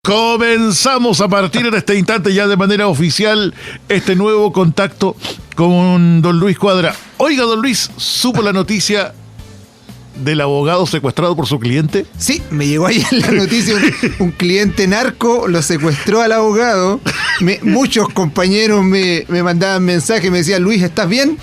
Comenzamos a partir de este instante ya de manera oficial este nuevo contacto con don Luis Cuadra. Oiga, don Luis, ¿supo la noticia del abogado secuestrado por su cliente? Sí, me llegó ayer la noticia, un cliente narco lo secuestró al abogado. Muchos compañeros me mandaban mensajes, me decían: Luis, ¿estás bien?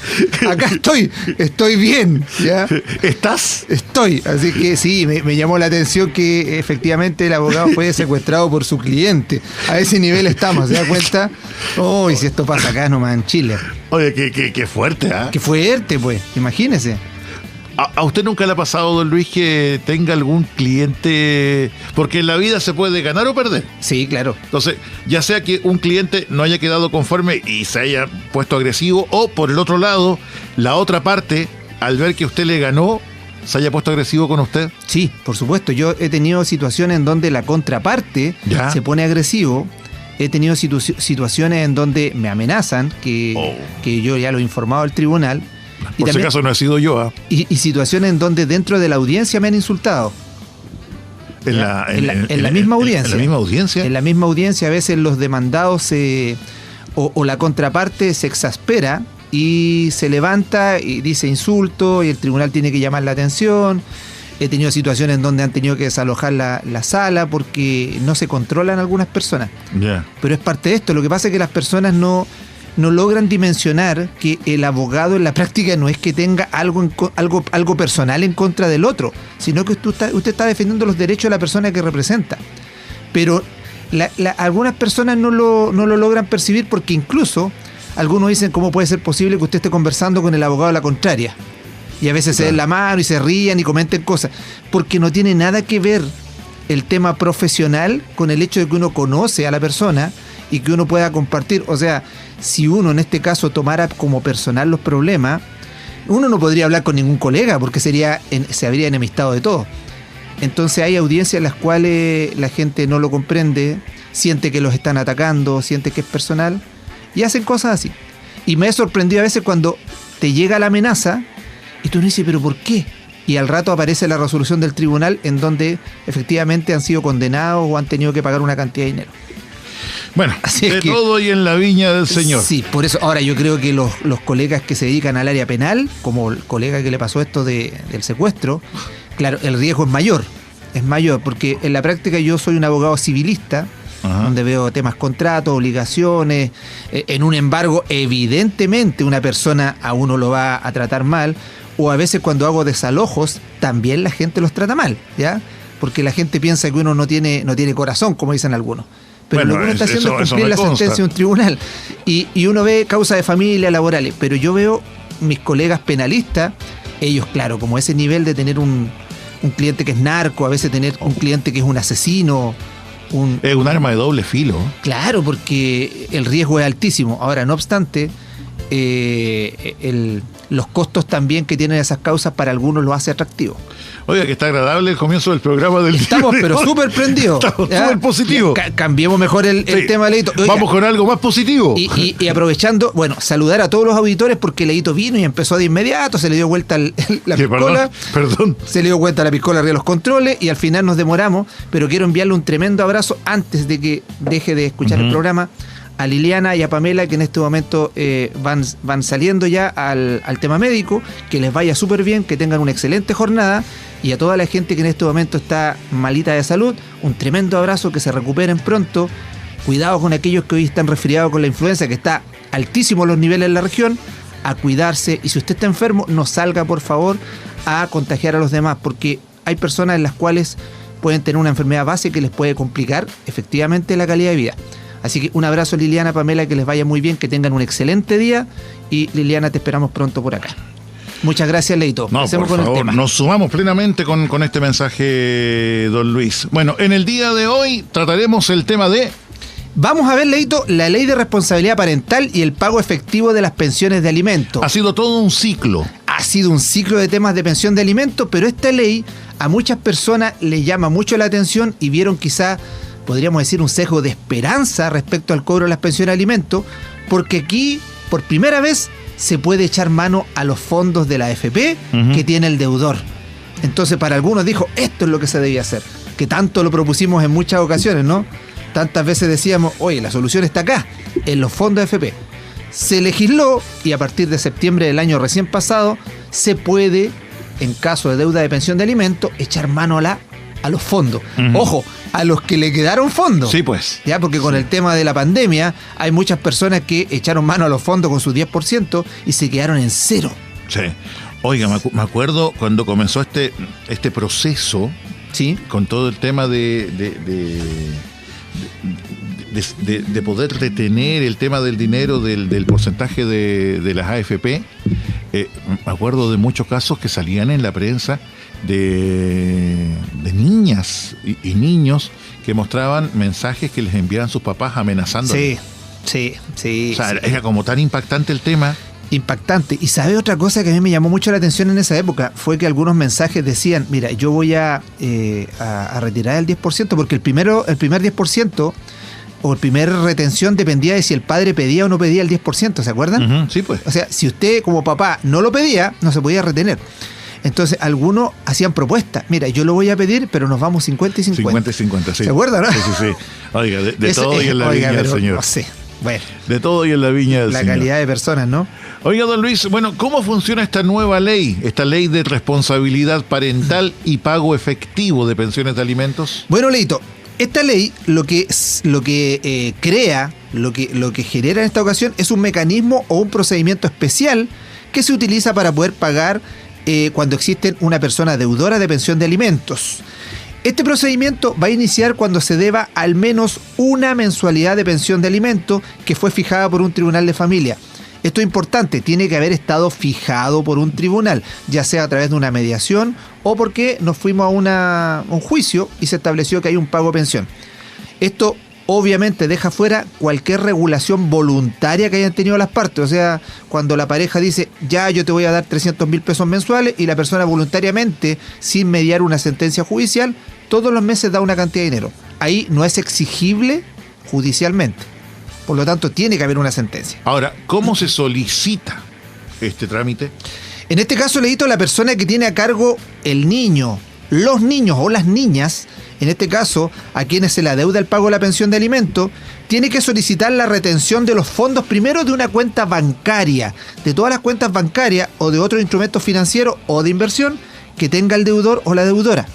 Acá estoy bien. ¿Ya? ¿Estás? Estoy, así que sí, me llamó la atención que efectivamente el abogado fue secuestrado por su cliente. A ese nivel estamos, ¿se da cuenta? Oh, y si esto pasa acá nomás en Chile. Oye, qué fuerte, ¿ah? Qué fuerte, pues, imagínese. ¿A usted nunca le ha pasado, don Luis, que tenga algún cliente? Porque en la vida se puede ganar o perder. Sí, claro. Entonces, ya sea que un cliente no haya quedado conforme y se haya puesto agresivo, o por el otro lado, la otra parte, al ver que usted le ganó, se haya puesto agresivo con usted. Sí, por supuesto. Yo he tenido situaciones en donde la contraparte se pone agresivo. He tenido situaciones en donde me amenazan, que yo ya lo he informado al tribunal. Por si acaso no he sido yo, ¿ah? Y situaciones en donde dentro de la audiencia me han insultado. En la misma audiencia. ¿En la misma audiencia? En la misma audiencia a veces los demandados o la contraparte se exaspera y se levanta y dice insulto y el tribunal tiene que llamar la atención. He tenido situaciones en donde han tenido que desalojar la sala porque no se controlan algunas personas. Yeah. Pero es parte de esto. Lo que pasa es que las personas no logran dimensionar que el abogado en la práctica no es que tenga algo personal en contra del otro, sino que usted está defendiendo los derechos de la persona que representa. Pero algunas personas no lo logran percibir porque incluso algunos dicen: ¿cómo puede ser posible que usted esté conversando con el abogado de la contraria? Y a veces se den la mano y se rían y comenten cosas, porque no tiene nada que ver el tema profesional con el hecho de que uno conoce a la persona y que uno pueda compartir. O sea, si uno en este caso tomara como personal los problemas, uno no podría hablar con ningún colega porque se habría enemistado de todo. Entonces hay audiencias en las cuales la gente no lo comprende, siente que los están atacando, siente que es personal y hacen cosas así. Y me he sorprendido a veces cuando te llega la amenaza y tú no dices: ¿pero por qué? Y al rato aparece la resolución del tribunal en donde efectivamente han sido condenados o han tenido que pagar una cantidad de dinero. Bueno, de todo y en la viña del Señor. Sí, por eso ahora yo creo que los colegas que se dedican al área penal, como el colega que le pasó esto del secuestro, claro, el riesgo es mayor, porque en la práctica yo soy un abogado civilista, donde veo temas contratos, obligaciones, en un embargo evidentemente una persona a uno lo va a tratar mal, o a veces cuando hago desalojos también la gente los trata mal, ¿ya? Porque la gente piensa que uno no tiene corazón, como dicen algunos. Pero lo que uno está haciendo es cumplir la sentencia de un tribunal. Y uno ve causa de familia, laborales. Pero yo veo mis colegas penalistas, ellos, claro, como ese nivel de tener un cliente que es narco, a veces tener un cliente que es un asesino. Es un arma de doble filo. Claro, porque el riesgo es altísimo. Ahora, no obstante, los costos también que tienen esas causas para algunos lo hace atractivo. Oiga, que está agradable el comienzo del programa del Estamos día pero súper prendidos. Estamos súper positivos. Cambiemos mejor el tema, Leito. Oiga, vamos con algo más positivo. Y aprovechando, bueno, saludar a todos los auditores porque Leito vino y empezó de inmediato, se le dio vuelta la piscola. Perdón. Se le dio vuelta la piscola arriba de los controles y al final nos demoramos, pero quiero enviarle un tremendo abrazo antes de que deje de escuchar el programa a Liliana y a Pamela, que en este momento van saliendo ya al tema médico, que les vaya súper bien, que tengan una excelente jornada, y a toda la gente que en este momento está malita de salud, un tremendo abrazo, que se recuperen pronto. Cuidado con aquellos que hoy están resfriados con la influenza, que está altísimo los niveles en la región, a cuidarse, y si usted está enfermo, no salga por favor a contagiar a los demás, porque hay personas en las cuales pueden tener una enfermedad base que les puede complicar efectivamente la calidad de vida. Así que un abrazo, Liliana, Pamela, que les vaya muy bien, que tengan un excelente día, y Liliana, te esperamos pronto por acá. Muchas gracias, Leito. No, por favor, nos sumamos plenamente con este mensaje, don Luis. Bueno, en el día de hoy trataremos el tema de... Vamos a ver, Leito, la ley de responsabilidad parental y el pago efectivo de las pensiones de alimentos. Ha sido todo un ciclo. Ha sido un ciclo de temas de pensión de alimentos, pero esta ley a muchas personas les llama mucho la atención y vieron quizá, podríamos decir, un sesgo de esperanza respecto al cobro de las pensiones de alimentos, porque aquí, por primera vez, se puede echar mano a los fondos de la AFP que tiene el deudor. Entonces, para algunos dijo, esto es lo que se debía hacer, que tanto lo propusimos en muchas ocasiones, ¿no? tantas veces decíamos, oye, la solución está acá, en los fondos AFP. Se legisló y a partir de septiembre del año recién pasado se puede, en caso de deuda de pensión de alimentos, echar mano a los fondos. Ojo, a los que le quedaron fondos. Sí, pues. Ya, porque con el tema de la pandemia hay muchas personas que echaron mano a los fondos con su 10% y se quedaron en cero. Sí. Oiga, me acuerdo cuando comenzó este proceso, ¿sí?, con todo el tema de poder retener el tema del dinero del porcentaje de las AFP. Me acuerdo de muchos casos que salían en la prensa de niñas y niños que mostraban mensajes que les enviaban sus papás amenazándoles. Sí. O sea, era como tan impactante el tema. Impactante. Y sabe otra cosa que a mí me llamó mucho la atención en esa época, fue que algunos mensajes decían, mira, yo voy a retirar el 10%, porque el primer 10% o el primer retención dependía de si el padre pedía o no pedía el 10%, ¿se acuerdan? Sí, pues. O sea, si usted como papá no lo pedía, no se podía retener. Entonces, algunos hacían propuestas. Mira, yo lo voy a pedir, pero nos vamos 50 y 50. 50 y 50, sí. ¿Se acuerdan, no? Sí. Oiga, de todo y en la viña del Señor. No sé. Bueno, de todo y en la viña del Señor. La calidad de personas, ¿no? Oiga, don Luis, bueno, ¿cómo funciona esta nueva ley? Esta ley de responsabilidad parental y pago efectivo de pensiones de alimentos. Bueno, Leito, esta ley lo que crea, lo que genera en esta ocasión es un mecanismo o un procedimiento especial que se utiliza para poder pagar cuando existe una persona deudora de pensión de alimentos. Este procedimiento va a iniciar cuando se deba al menos una mensualidad de pensión de alimentos que fue fijada por un tribunal de familia. Esto es importante, tiene que haber estado fijado por un tribunal, ya sea a través de una mediación o porque nos fuimos a un juicio y se estableció que hay un pago de pensión. Esto obviamente deja fuera cualquier regulación voluntaria que hayan tenido las partes. O sea, cuando la pareja dice, ya yo te voy a dar 300.000 pesos mensuales y la persona voluntariamente, sin mediar una sentencia judicial, todos los meses da una cantidad de dinero. Ahí no es exigible judicialmente. Por lo tanto, tiene que haber una sentencia. Ahora, ¿cómo se solicita este trámite? En este caso, Leito, la persona que tiene a cargo el niño, los niños o las niñas, en este caso, a quienes se le adeuda el pago de la pensión de alimento, tiene que solicitar la retención de los fondos primero de una cuenta bancaria, de todas las cuentas bancarias o de otros instrumentos financieros o de inversión que tenga el deudor o la deudora.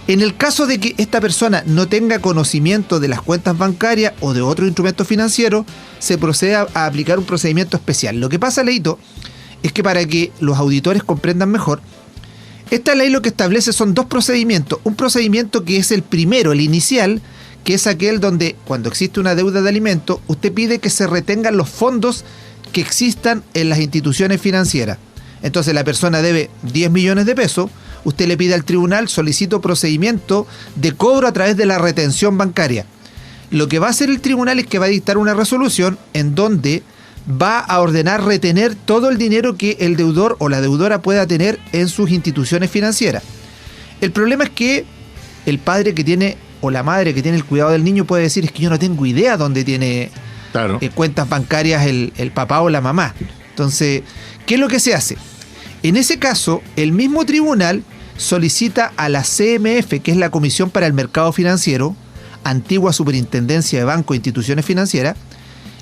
En el caso de que esta persona no tenga conocimiento de las cuentas bancarias o de otro instrumento financiero, se procede a aplicar un procedimiento especial. Lo que pasa, Leito, es que para que los auditores comprendan mejor, esta ley lo que establece son dos procedimientos. Un procedimiento que es el primero, el inicial, que es aquel donde cuando existe una deuda de alimentos, usted pide que se retengan los fondos que existan en las instituciones financieras. Entonces la persona debe 10 millones de pesos, usted le pide al tribunal, solicito procedimiento de cobro a través de la retención bancaria. Lo que va a hacer el tribunal es que va a dictar una resolución en donde va a ordenar retener todo el dinero que el deudor o la deudora pueda tener en sus instituciones financieras. El problema es que el padre que tiene o la madre que tiene el cuidado del niño puede decir, es que yo no tengo idea dónde tiene cuentas bancarias el papá o la mamá. Entonces, ¿qué es lo que se hace? En ese caso, el mismo tribunal solicita a la CMF, que es la Comisión para el Mercado Financiero, antigua Superintendencia de Bancos e Instituciones Financieras,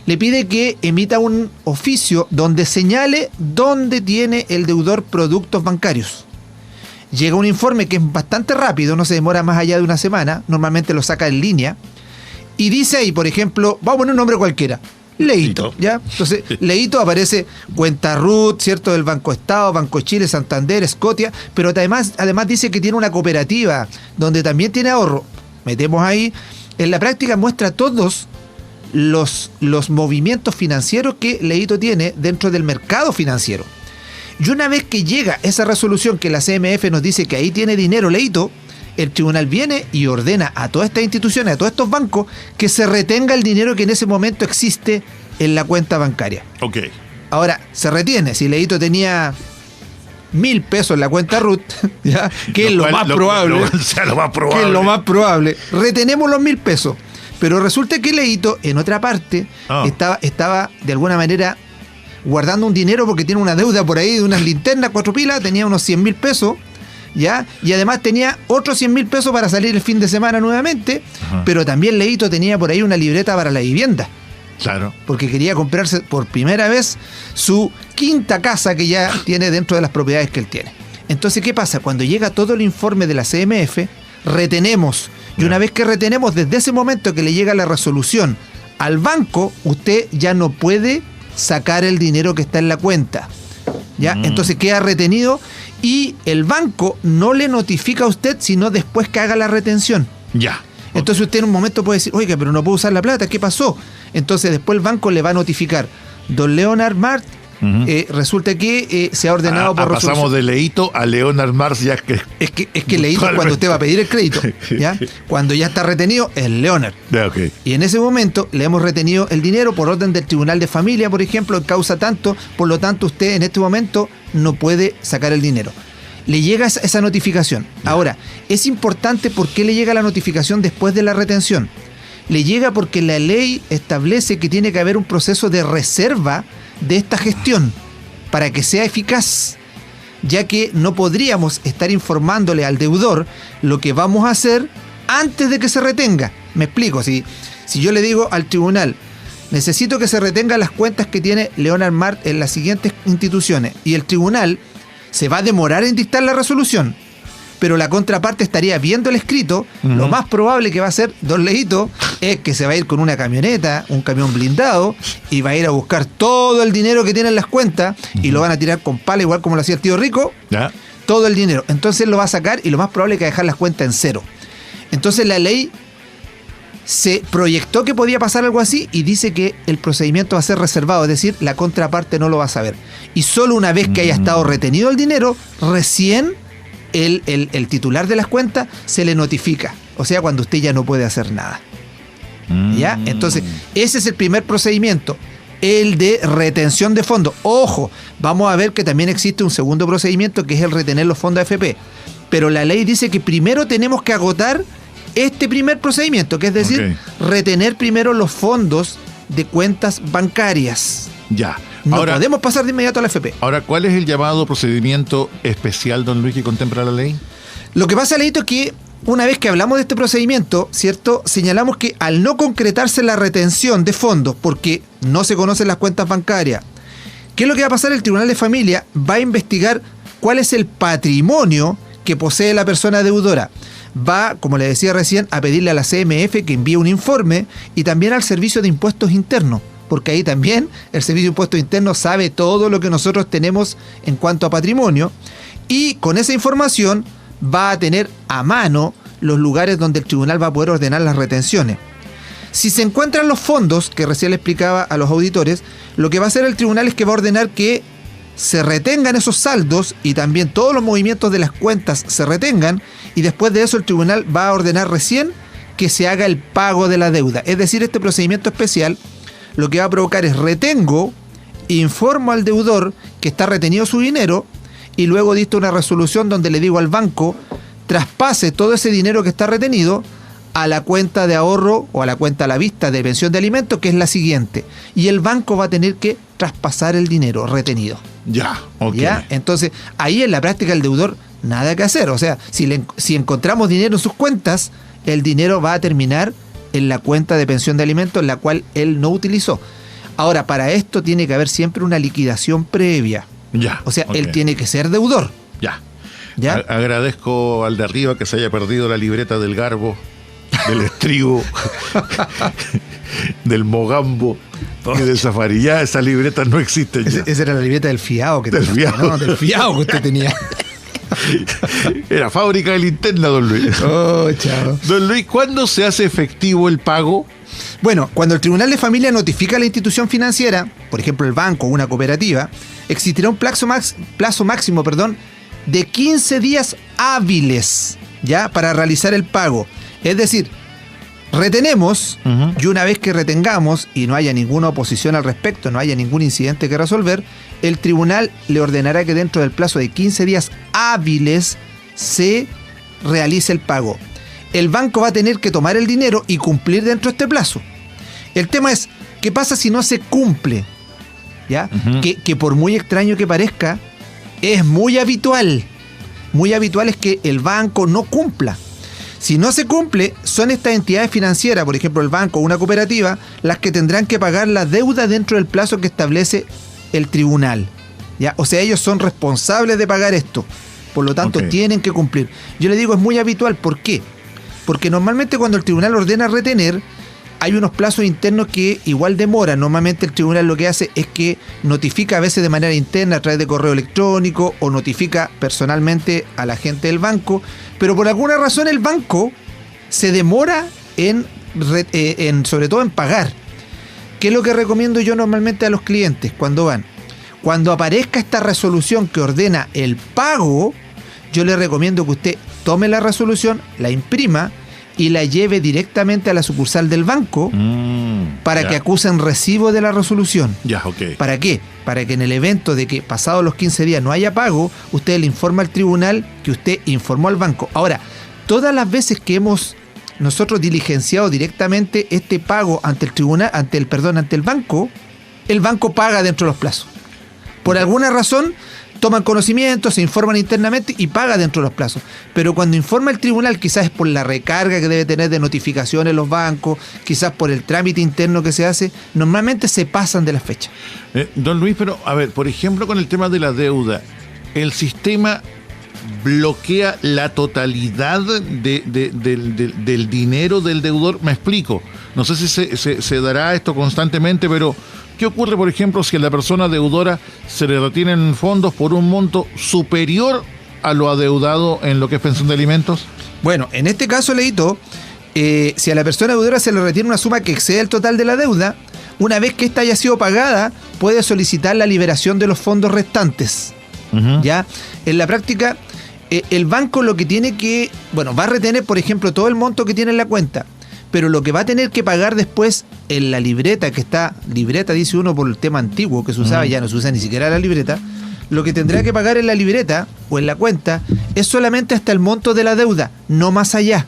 le pide que emita un oficio donde señale dónde tiene el deudor productos bancarios. Llega un informe que es bastante rápido, no se demora más allá de una semana, normalmente lo saca en línea, y dice ahí, por ejemplo, vamos a poner un nombre cualquiera, Leito, ¿ya? Entonces, Leito aparece cuenta RUT, ¿cierto? Del Banco Estado, Banco Chile, Santander, Scotia, pero además dice que tiene una cooperativa donde también tiene ahorro. Metemos ahí, en la práctica muestra todos los movimientos financieros que Leito tiene dentro del mercado financiero. Y una vez que llega esa resolución que la CMF nos dice que ahí tiene dinero Leito, el tribunal viene y ordena a todas estas instituciones, a todos estos bancos, que se retenga el dinero que en ese momento existe en la cuenta bancaria. Ok. Ahora, se retiene. Si Leito tenía 1.000 pesos en la cuenta RUT, ¿ya? Que es lo más probable. Que es lo más probable. Retenemos los 1.000 pesos. Pero resulta que Leito, en otra parte, estaba de alguna manera guardando un dinero porque tiene una deuda por ahí de unas linternas, 4 pilas, tenía unos 100.000 pesos, ¿ya? Y además tenía otros 100.000 pesos para salir el fin de semana nuevamente, pero también Leito tenía por ahí una libreta para la vivienda. Claro. Porque quería comprarse por primera vez su quinta casa que ya tiene dentro de las propiedades que él tiene. Entonces, ¿qué pasa? Cuando llega todo el informe de la CMF, retenemos. Y una vez que retenemos, desde ese momento que le llega la resolución al banco, usted ya no puede sacar el dinero que está en la cuenta. ¿Ya? Entonces queda retenido y el banco no le notifica a usted sino después que haga la retención. Ya. Entonces usted en un momento puede decir, oiga, pero no puedo usar la plata, ¿qué pasó? Entonces después el banco le va a notificar, don Leonard Mart, resulta que se ha ordenado por resolución. Pasamos de Leito a Leonard Mars, ya que... Es que Leito es cuando usted va a pedir el crédito, ¿ya? Cuando ya está retenido, es Leonard. Okay. Y en ese momento le hemos retenido el dinero por orden del Tribunal de Familia, por ejemplo, en causa tanto, por lo tanto usted en este momento no puede sacar el dinero. Le llega esa notificación. Ahora, es importante por qué le llega la notificación después de la retención. Le llega porque la ley establece que tiene que haber un proceso de reserva de esta gestión para que sea eficaz, ya que no podríamos estar informándole al deudor lo que vamos a hacer antes de que se retenga. Me explico, si yo le digo al tribunal, necesito que se retengan las cuentas que tiene Leonard Mart en las siguientes instituciones, y el tribunal se va a demorar en dictar la resolución, pero la contraparte estaría viendo el escrito, lo más probable que va a hacer don Leito es que se va a ir con una camioneta, un camión blindado, y va a ir a buscar todo el dinero que tiene en las cuentas, y lo van a tirar con pala, igual como lo hacía el tío Rico, todo el dinero. Entonces lo va a sacar y lo más probable es que va a dejar las cuentas en cero. Entonces la ley se proyectó que podía pasar algo así y dice que el procedimiento va a ser reservado, es decir, la contraparte no lo va a saber. Y solo una vez que haya estado retenido el dinero, recién el titular de las cuentas se le notifica. O sea, cuando usted ya no puede hacer nada. ¿Ya? Entonces, ese es el primer procedimiento, el de retención de fondos. Ojo, vamos a ver que también existe un segundo procedimiento que es el retener los fondos AFP. Pero la ley dice que primero tenemos que agotar este primer procedimiento, que es decir, retener primero los fondos de cuentas bancarias. Ya. No podemos pasar de inmediato a la AFP. Ahora, ¿cuál es el llamado procedimiento especial, don Luis, que contempla la ley? Lo que pasa, Leito, es que una vez que hablamos de este procedimiento, ¿cierto? Señalamos que al no concretarse la retención de fondos, porque no se conocen las cuentas bancarias, ¿qué es lo que va a pasar? El Tribunal de Familia va a investigar cuál es el patrimonio que posee la persona deudora. Va, como le decía recién, a pedirle a la CMF que envíe un informe y también al Servicio de Impuestos Internos, porque ahí también el Servicio de Impuestos Internos sabe todo lo que nosotros tenemos en cuanto a patrimonio, y con esa información va a tener a mano los lugares donde el tribunal va a poder ordenar las retenciones. Si se encuentran los fondos, que recién le explicaba a los auditores, lo que va a hacer el tribunal es que va a ordenar que se retengan esos saldos y también todos los movimientos de las cuentas se retengan, y después de eso el tribunal va a ordenar recién que se haga el pago de la deuda. Es decir, este procedimiento especial lo que va a provocar es retengo, informo al deudor que está retenido su dinero y luego dicto una resolución donde le digo al banco traspase todo ese dinero que está retenido a la cuenta de ahorro o a la cuenta a la vista de pensión de alimentos, que es la siguiente, y el banco va a tener que traspasar el dinero retenido. Ya, ok. ¿Ya? Entonces, ahí en la práctica el deudor nada que hacer. O sea, si encontramos dinero en sus cuentas, el dinero va a terminar en la cuenta de pensión de alimentos, la cual él no utilizó. Ahora, para esto tiene que haber siempre una liquidación previa. Ya. O sea, él tiene que ser deudor. Ya. ¿Ya? Agradezco al de arriba que se haya perdido la libreta del Garbo, del Estribo, del Mogambo y del Safari. Ya esas libretas no existen ya. Esa era la libreta del fiado que del tenía. Fiado. ¿No? Del fiado que usted tenía. Era fábrica de linterna, don Luis. Oh, chao. Don Luis, ¿cuándo se hace efectivo el pago? Bueno, cuando el Tribunal de Familia notifica a la institución financiera, por ejemplo el banco o una cooperativa, existirá un plazo máximo de 15 días hábiles, ¿ya?, para realizar el pago. Es decir, retenemos, y una vez que retengamos y no haya ninguna oposición al respecto, no haya ningún incidente que resolver, el tribunal le ordenará que dentro del plazo de 15 días hábiles se realice el pago. El banco va a tener que tomar el dinero y cumplir dentro de este plazo. El tema es, ¿qué pasa si no se cumple? ¿Ya? Que por muy extraño que parezca, es muy habitual. muy habitual es que el banco no cumpla. Si no se cumple, son estas entidades financieras, por ejemplo el banco o una cooperativa, las que tendrán que pagar la deuda dentro del plazo que establece el tribunal, ¿ya? O sea, ellos son responsables de pagar esto, por lo tanto tienen que cumplir. Yo le digo, es muy habitual, ¿por qué? Porque normalmente cuando el tribunal ordena retener, hay unos plazos internos que igual demoran. Normalmente el tribunal lo que hace es que notifica a veces de manera interna a través de correo electrónico o notifica personalmente a la gente del banco, pero por alguna razón el banco se demora sobre todo en pagar. ¿Qué es lo que recomiendo yo normalmente a los clientes cuando van? Cuando aparezca esta resolución que ordena el pago, yo le recomiendo que usted tome la resolución, la imprima y la lleve directamente a la sucursal del banco para que acusen recibo de la resolución. ¿Para qué? Para que en el evento de que pasados los 15 días no haya pago, usted le informa al tribunal que usted informó al banco. Ahora, todas las veces que hemos nosotros diligenciado directamente este pago ante el tribunal, ante el banco paga dentro de los plazos. Por alguna razón toman conocimiento, se informan internamente y paga dentro de los plazos. Pero cuando informa el tribunal, quizás es por la recarga que debe tener de notificaciones los bancos, quizás por el trámite interno que se hace, normalmente se pasan de la fecha. Don Luis, pero a ver, por ejemplo, con el tema de la deuda, ¿el sistema bloquea la totalidad del dinero del deudor? Me explico. No sé si se dará esto constantemente, pero ¿qué ocurre, por ejemplo, si a la persona deudora se le retienen fondos por un monto superior a lo adeudado en lo que es pensión de alimentos? Bueno, en este caso, Leito, si a la persona deudora se le retiene una suma que excede el total de la deuda, una vez que ésta haya sido pagada, puede solicitar la liberación de los fondos restantes. ¿Ya? En la práctica, el banco lo que tiene que, va a retener, por ejemplo, todo el monto que tiene en la cuenta, pero lo que va a tener que pagar después en la libreta, libreta dice uno por el tema antiguo que se usaba, ya no se usa ni siquiera la libreta, lo que tendrá que pagar en la libreta o en la cuenta es solamente hasta el monto de la deuda, no más allá.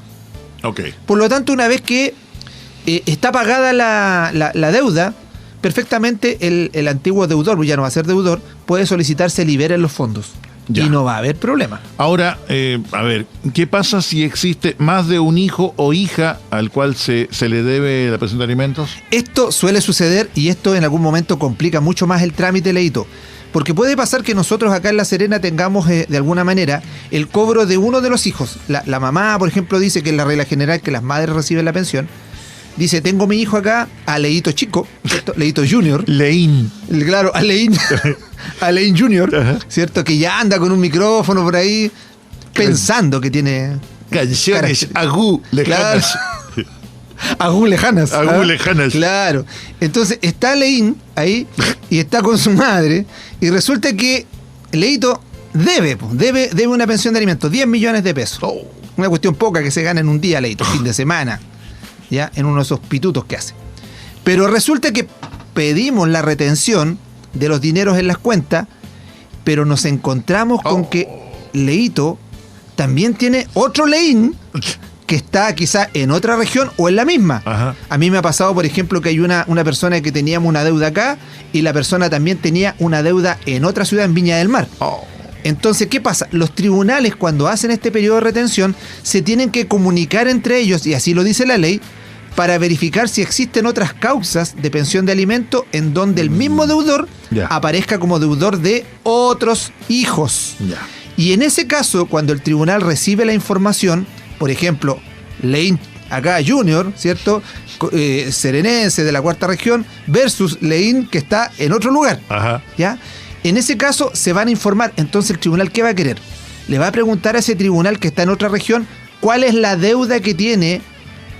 Por lo tanto, una vez que está pagada la deuda, perfectamente el antiguo deudor, ya no va a ser deudor, puede solicitar se liberen los fondos. Y no va a haber problema. Ahora, a ver, ¿qué pasa si existe más de un hijo o hija al cual se le debe la pensión de alimentos? Esto suele suceder y esto en algún momento complica mucho más el trámite, Leito. Porque puede pasar que nosotros acá en La Serena tengamos de alguna manera el cobro de uno de los hijos. La mamá, por ejemplo, dice que es la regla general que las madres reciben la pensión. Dice, tengo mi hijo acá, a Leito chico, ¿cierto? Leito Junior. Leín. Claro, a Leín Junior, ¿cierto? Que ya anda con un micrófono por ahí, pensando que tiene canciones agú lejanas. Claro. Agú lejanas. Agú lejanas. Claro. Entonces está Leín ahí y está con su madre y resulta que Leito debe una pensión de alimentos, 10 millones de pesos. Una cuestión poca que se gana en un día, Leito, fin de semana. ¿Ya? En uno de esos pitutos que hace. Pero resulta que pedimos la retención de los dineros en las cuentas, pero nos encontramos con que Leito también tiene otro Leín que está quizá en otra región o en la misma. A mí me ha pasado, por ejemplo, que hay una persona que teníamos una deuda acá y la persona también tenía una deuda en otra ciudad, en Viña del Mar. Entonces, ¿qué pasa? Los tribunales, cuando hacen este periodo de retención, se tienen que comunicar entre ellos, y así lo dice la ley, para verificar si existen otras causas de pensión de alimento en donde el mismo deudor aparezca como deudor de otros hijos. Y en ese caso, cuando el tribunal recibe la información, por ejemplo, Leín acá Junior, ¿cierto? Serenense de la cuarta región versus Leín que está en otro lugar. ¿Ya? En ese caso se van a informar. Entonces el tribunal, ¿qué va a querer? Le va a preguntar a ese tribunal que está en otra región cuál es la deuda que tiene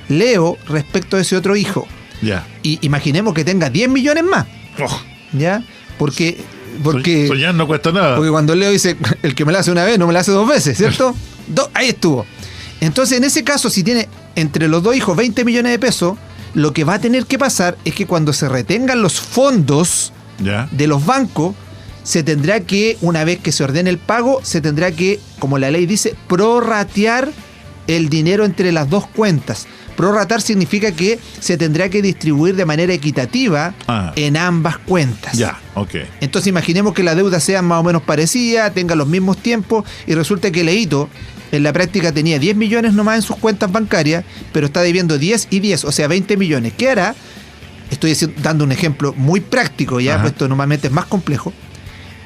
Leo respecto a ese otro hijo. Y imaginemos que tenga 10 millones más. ¿Ya? Porque soñar no cuesta nada. Porque cuando Leo dice, el que me la hace una vez no me la hace dos veces, ¿cierto? Ahí estuvo. Entonces, en ese caso, si tiene entre los dos hijos 20 millones de pesos, lo que va a tener que pasar es que cuando se retengan los fondos de los bancos, se tendrá que, una vez que se ordene el pago, se tendrá que, como la ley dice, prorratear el dinero entre las dos cuentas. Prorratar significa que se tendrá que distribuir de manera equitativa en ambas cuentas. Ya, ok. Entonces imaginemos que la deuda sea más o menos parecida, tenga los mismos tiempos y resulta que Leito en la práctica tenía 10 millones nomás en sus cuentas bancarias, pero está debiendo 10 y 10, o sea 20 millones. ¿Qué hará? Estoy dando un ejemplo muy práctico, ya, pues esto normalmente es más complejo.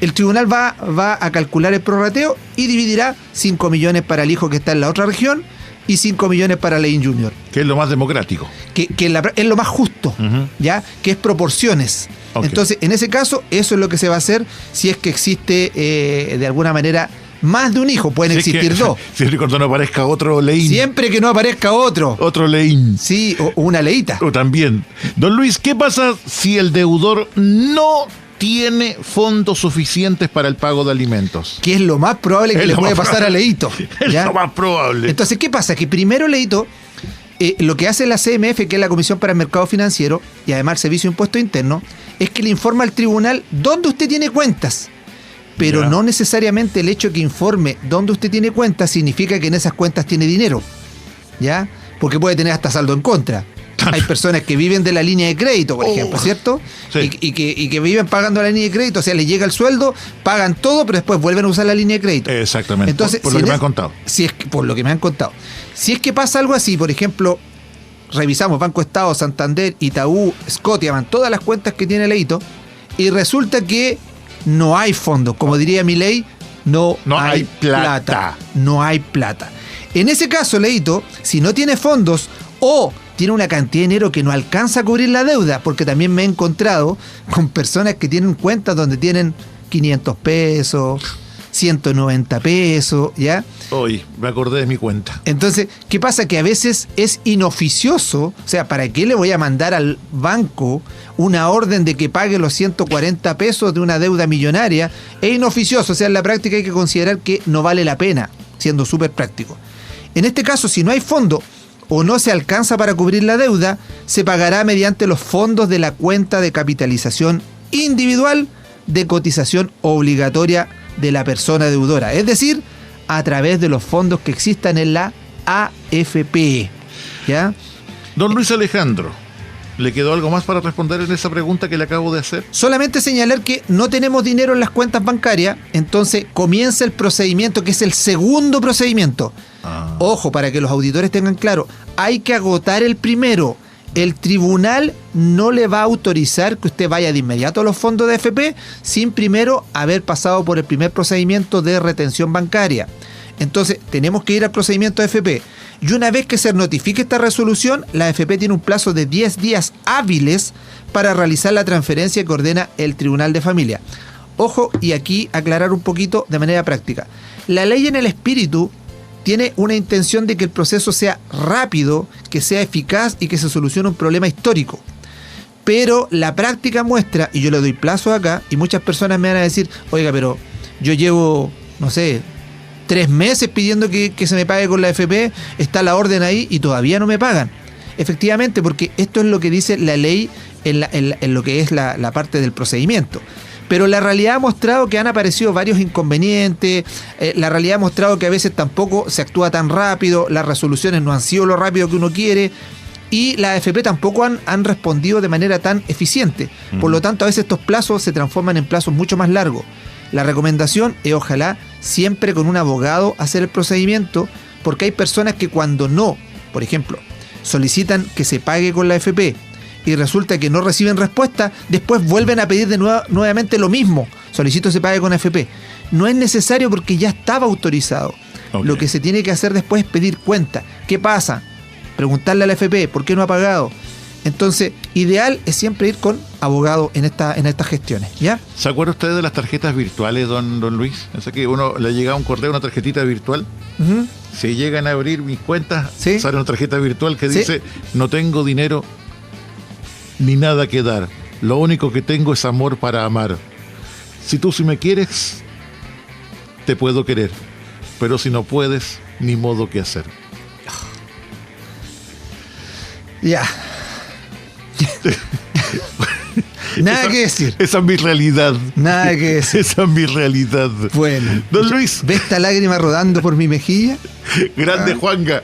El tribunal va a calcular el prorrateo y dividirá 5 millones para el hijo que está en la otra región y 5 millones para Leín Junior. Que es lo más democrático. Que es lo más justo, ¿ya? Que es proporciones. Okay. Entonces, en ese caso, eso es lo que se va a hacer si es que existe, de alguna manera, más de un hijo. Pueden existir dos. Siempre y cuando no aparezca otro Leín. Siempre que no aparezca otro. Otro Leín. Sí, o una Leíta. O también. Don Luis, ¿qué pasa si el deudor no tiene fondos suficientes para el pago de alimentos? Que es lo más probable que le puede pasar a Leito. Es lo más probable. Entonces, ¿qué pasa? Que primero Leito, lo que hace la CMF, que es la Comisión para el Mercado Financiero, y además el Servicio de Impuesto Interno, es que le informa al tribunal dónde usted tiene cuentas. Pero no necesariamente el hecho que informe dónde usted tiene cuentas significa que en esas cuentas tiene dinero, ¿ya? Porque puede tener hasta saldo en contra. Hay personas que viven de la línea de crédito, por ejemplo, ¿cierto? Sí. Y que viven pagando la línea de crédito, o sea, les llega el sueldo, pagan todo, pero después vuelven a usar la línea de crédito. Exactamente, entonces, por lo que me han contado. Por lo que me han contado. Si es que pasa algo así, por ejemplo, revisamos Banco Estado, Santander, Itaú, Scotiabank, todas las cuentas que tiene Leito, y resulta que no hay fondos. Como diría Milei, no hay plata. No hay plata. En ese caso, Leito, si no tiene fondos o tiene una cantidad de dinero que no alcanza a cubrir la deuda, porque también me he encontrado con personas que tienen cuentas donde tienen 500 pesos, 190 pesos, ¿ya? Hoy me acordé de mi cuenta. Entonces, ¿qué pasa? Que a veces es inoficioso, o sea, ¿para qué le voy a mandar al banco una orden de que pague los 140 pesos de una deuda millonaria? Es inoficioso, o sea, en la práctica hay que considerar que no vale la pena, siendo súper práctico. En este caso, si no hay fondo o no se alcanza para cubrir la deuda, se pagará mediante los fondos de la cuenta de capitalización individual de cotización obligatoria de la persona deudora, es decir, a través de los fondos que existan en la AFP, ¿ya? Don Luis Alejandro, ¿le quedó algo más para responder en esa pregunta que le acabo de hacer? Solamente señalar que no tenemos dinero en las cuentas bancarias, entonces comienza el procedimiento, que es el segundo procedimiento. Ojo, para que los auditores tengan claro, hay que agotar el primero. El tribunal no le va a autorizar que usted vaya de inmediato a los fondos de AFP sin primero haber pasado por el primer procedimiento de retención bancaria. Entonces, tenemos que ir al procedimiento de AFP. Y una vez que se notifique esta resolución, la AFP tiene un plazo de 10 días hábiles para realizar la transferencia que ordena el Tribunal de Familia. Ojo, y aquí aclarar un poquito de manera práctica. La ley en el espíritu tiene una intención de que el proceso sea rápido, que sea eficaz y que se solucione un problema histórico. Pero la práctica muestra, y yo le doy plazo acá, y muchas personas me van a decir, oiga, pero yo llevo, no sé, 3 meses pidiendo que se me pague con la AFP, está la orden ahí y todavía no me pagan. Efectivamente, porque esto es lo que dice la ley en lo que es la parte del procedimiento. Pero la realidad ha mostrado que han aparecido varios inconvenientes, la realidad ha mostrado que a veces tampoco se actúa tan rápido, las resoluciones no han sido lo rápido que uno quiere, y la AFP tampoco han respondido de manera tan eficiente. Por lo tanto, a veces estos plazos se transforman en plazos mucho más largos. La recomendación es, ojalá, siempre con un abogado hacer el procedimiento, porque hay personas que cuando no, por ejemplo, solicitan que se pague con la AFP, y resulta que no reciben respuesta, después vuelven a pedir nuevamente lo mismo. Solicito se pague con AFP. No es necesario porque ya estaba autorizado. Okay. Lo que se tiene que hacer después es pedir cuenta. ¿Qué pasa? Preguntarle a la AFP, ¿por qué no ha pagado? Entonces, ideal es siempre ir con abogado en estas gestiones, ¿ya? ¿Se acuerda usted de las tarjetas virtuales, don Luis? O sea que uno le llega a un correo, una tarjetita virtual. Si llegan a abrir mis cuentas, ¿sí? Sale una tarjeta virtual que dice, no tengo dinero ni nada que dar. Lo único que tengo es amor para amar. Si tú me quieres, te puedo querer. Pero si no puedes, ni modo que hacer. Nada que decir. Esa es mi realidad. Nada que decir. Esa es mi realidad. Bueno. Don Luis. ¿Ves esta lágrima rodando por mi mejilla? Grande Juanga.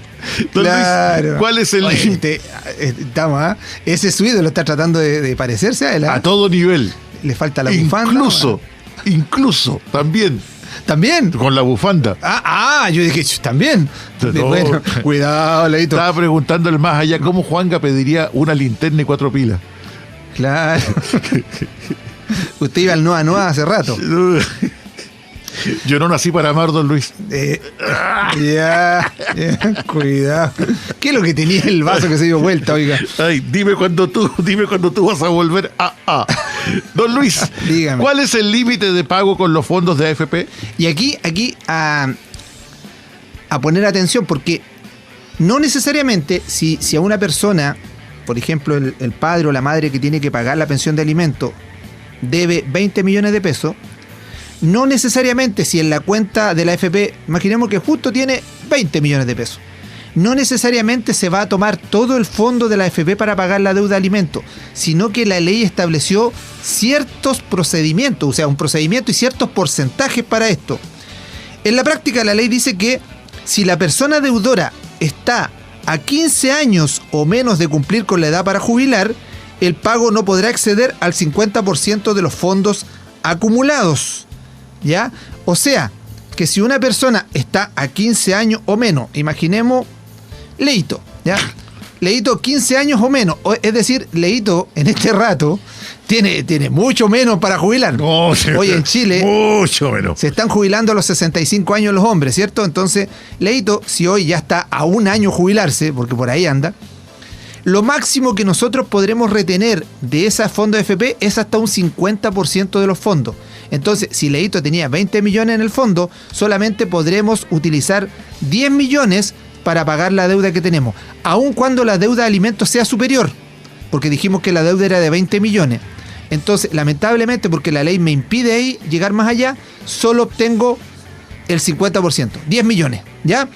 Don Claro. Luis, ¿cuál es el Oye, límite? Estamos, ¿ah? Ese su ídolo está tratando de parecerse a él. ¿Ah? A todo nivel. Le falta la bufanda. Incluso, también. ¿También? Con la bufanda. Yo dije, también. No. Bueno, cuidado, Leito. Estaba preguntándole más allá cómo Juanga pediría una linterna y 4 pilas. Claro. Usted iba al Noa hace rato. Yo no nací para amar, don Luis. Ya, cuidado. ¿Qué es lo que tenía el vaso que se dio vuelta, oiga? Ay, dime cuando tú vas a volver a. Don Luis, Dígame. ¿Cuál es el límite de pago con los fondos de AFP? Y aquí a poner atención, porque no necesariamente si a una persona, por ejemplo, el padre o la madre que tiene que pagar la pensión de alimento, debe 20 millones de pesos, no necesariamente si en la cuenta de la AFP, imaginemos que justo tiene 20 millones de pesos, no necesariamente se va a tomar todo el fondo de la AFP para pagar la deuda de alimentos, sino que la ley estableció ciertos procedimientos, o sea, un procedimiento y ciertos porcentajes para esto. En la práctica, la ley dice que si la persona deudora está a 15 años o menos de cumplir con la edad para jubilar, el pago no podrá exceder al 50% de los fondos acumulados. ¿Ya? O sea, que si una persona está a 15 años o menos, imaginemos Leito, ¿ya? Leito 15 años o menos, es decir, Leito en este rato tiene mucho menos para jubilar. No, hoy en Chile mucho menos. se están jubilando a los 65 años los hombres, ¿cierto? Entonces, Leito, si hoy ya está a un año jubilarse, porque por ahí anda, lo máximo que nosotros podremos retener de ese fondo de FP es hasta un 50% de los fondos. Entonces, si Leito tenía 20 millones en el fondo, solamente podremos utilizar 10 millones para pagar la deuda que tenemos, aun cuando la deuda de alimentos sea superior, porque dijimos que la deuda era de 20 millones. Entonces, lamentablemente, porque la ley me impide ahí llegar más allá, solo obtengo el 50%, 10 millones, ¿ya?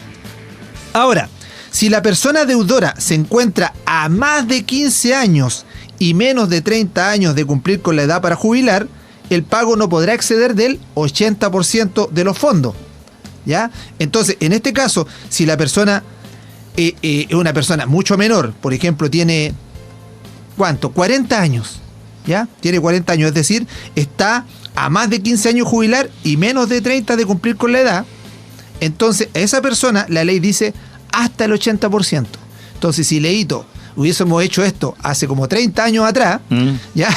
Ahora, si la persona deudora se encuentra a más de 15 años y menos de 30 años de cumplir con la edad para jubilar, el pago no podrá exceder del 80% de los fondos, ¿ya? Entonces, en este caso, si la persona es una persona mucho menor, por ejemplo, tiene, ¿cuánto? 40 años, ¿ya? Tiene 40 años, es decir, está a más de 15 años jubilar y menos de 30 de cumplir con la edad, entonces a esa persona la ley dice hasta el 80%. Entonces, si Leito hubiésemos hecho esto hace como 30 años atrás, ya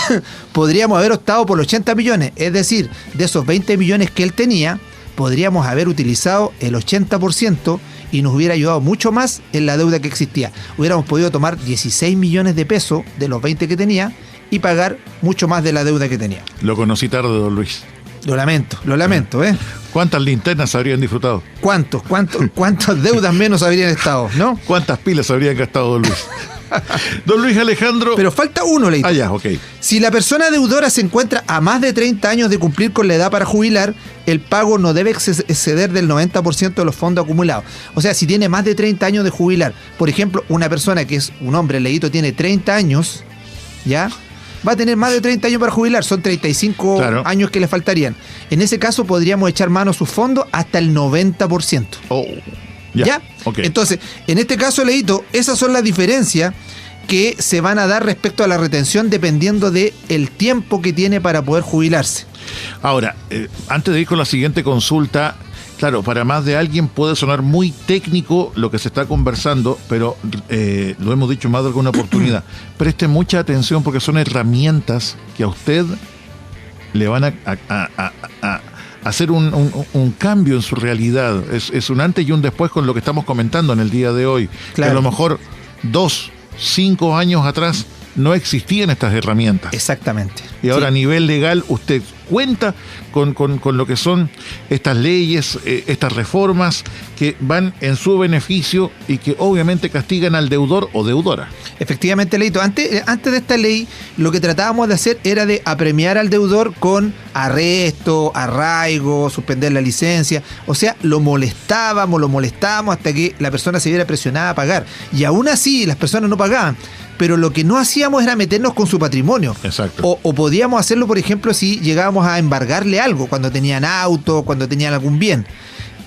podríamos haber optado por los 80 millones. Es decir, de esos 20 millones que él tenía, podríamos haber utilizado el 80% y nos hubiera ayudado mucho más en la deuda que existía. Hubiéramos podido tomar 16 millones de pesos de los 20 que tenía y pagar mucho más de la deuda que tenía. Lo conocí tarde, don Luis. Lo lamento, ¿eh? ¿Cuántas linternas habrían disfrutado? ¿Cuántas deudas menos habrían estado, no? ¿Cuántas pilas habrían gastado don Luis? Don Luis Alejandro. Pero falta uno, Leito. Ya, ok. Si la persona deudora se encuentra a más de 30 años de cumplir con la edad para jubilar, el pago no debe exceder del 90% de los fondos acumulados. O sea, si tiene más de 30 años de jubilar, por ejemplo, una persona que es un hombre, Leito, tiene 30 años, ¿ya? Va a tener más de 30 años para jubilar, son 35 años que le faltarían. En ese caso podríamos echar mano a sus fondos hasta el 90%. Oh, ¿Ya? Okay. Entonces, en este caso, Leito, esas son las diferencias que se van a dar respecto a la retención dependiendo del tiempo que tiene para poder jubilarse. Ahora, antes de ir con la siguiente consulta, claro, para más de alguien puede sonar muy técnico lo que se está conversando, pero lo hemos dicho más de alguna oportunidad. Preste mucha atención porque son herramientas que a usted le van a hacer un cambio en su realidad. Es un antes y un después con lo que estamos comentando en el día de hoy. Claro. Que a lo mejor 5 años atrás no existían estas herramientas. Exactamente. Y ahora sí. A nivel legal usted cuenta con lo que son estas leyes, estas reformas que van en su beneficio y que obviamente castigan al deudor o deudora. Efectivamente, Leito, antes de esta ley lo que tratábamos de hacer era de apremiar al deudor con arresto, arraigo, suspender la licencia. O sea, lo molestábamos hasta que la persona se viera presionada a pagar. Y aún así las personas no pagaban. pero lo que no hacíamos era meternos con su patrimonio. Exacto. O podíamos hacerlo, por ejemplo, si llegábamos a embargarle algo, cuando tenían auto, cuando tenían algún bien.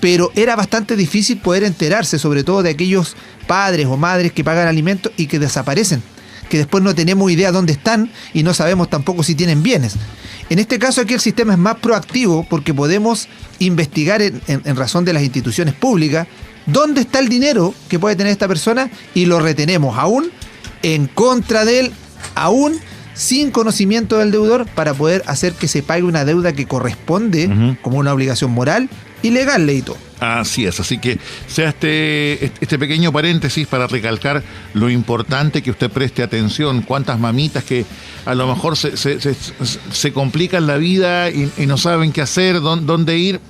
Pero era bastante difícil poder enterarse, sobre todo de aquellos padres o madres que pagan alimentos y que desaparecen, que después no tenemos idea dónde están y no sabemos tampoco si tienen bienes. En este caso aquí el sistema es más proactivo porque podemos investigar en razón de las instituciones públicas dónde está el dinero que puede tener esta persona y lo retenemos aún en contra de él, aún sin conocimiento del deudor, para poder hacer que se pague una deuda que corresponde como una obligación moral y legal, Leito. Así es, así que sea este pequeño paréntesis para recalcar lo importante que usted preste atención. Cuántas mamitas que a lo mejor se complican la vida y no saben qué hacer, dónde ir.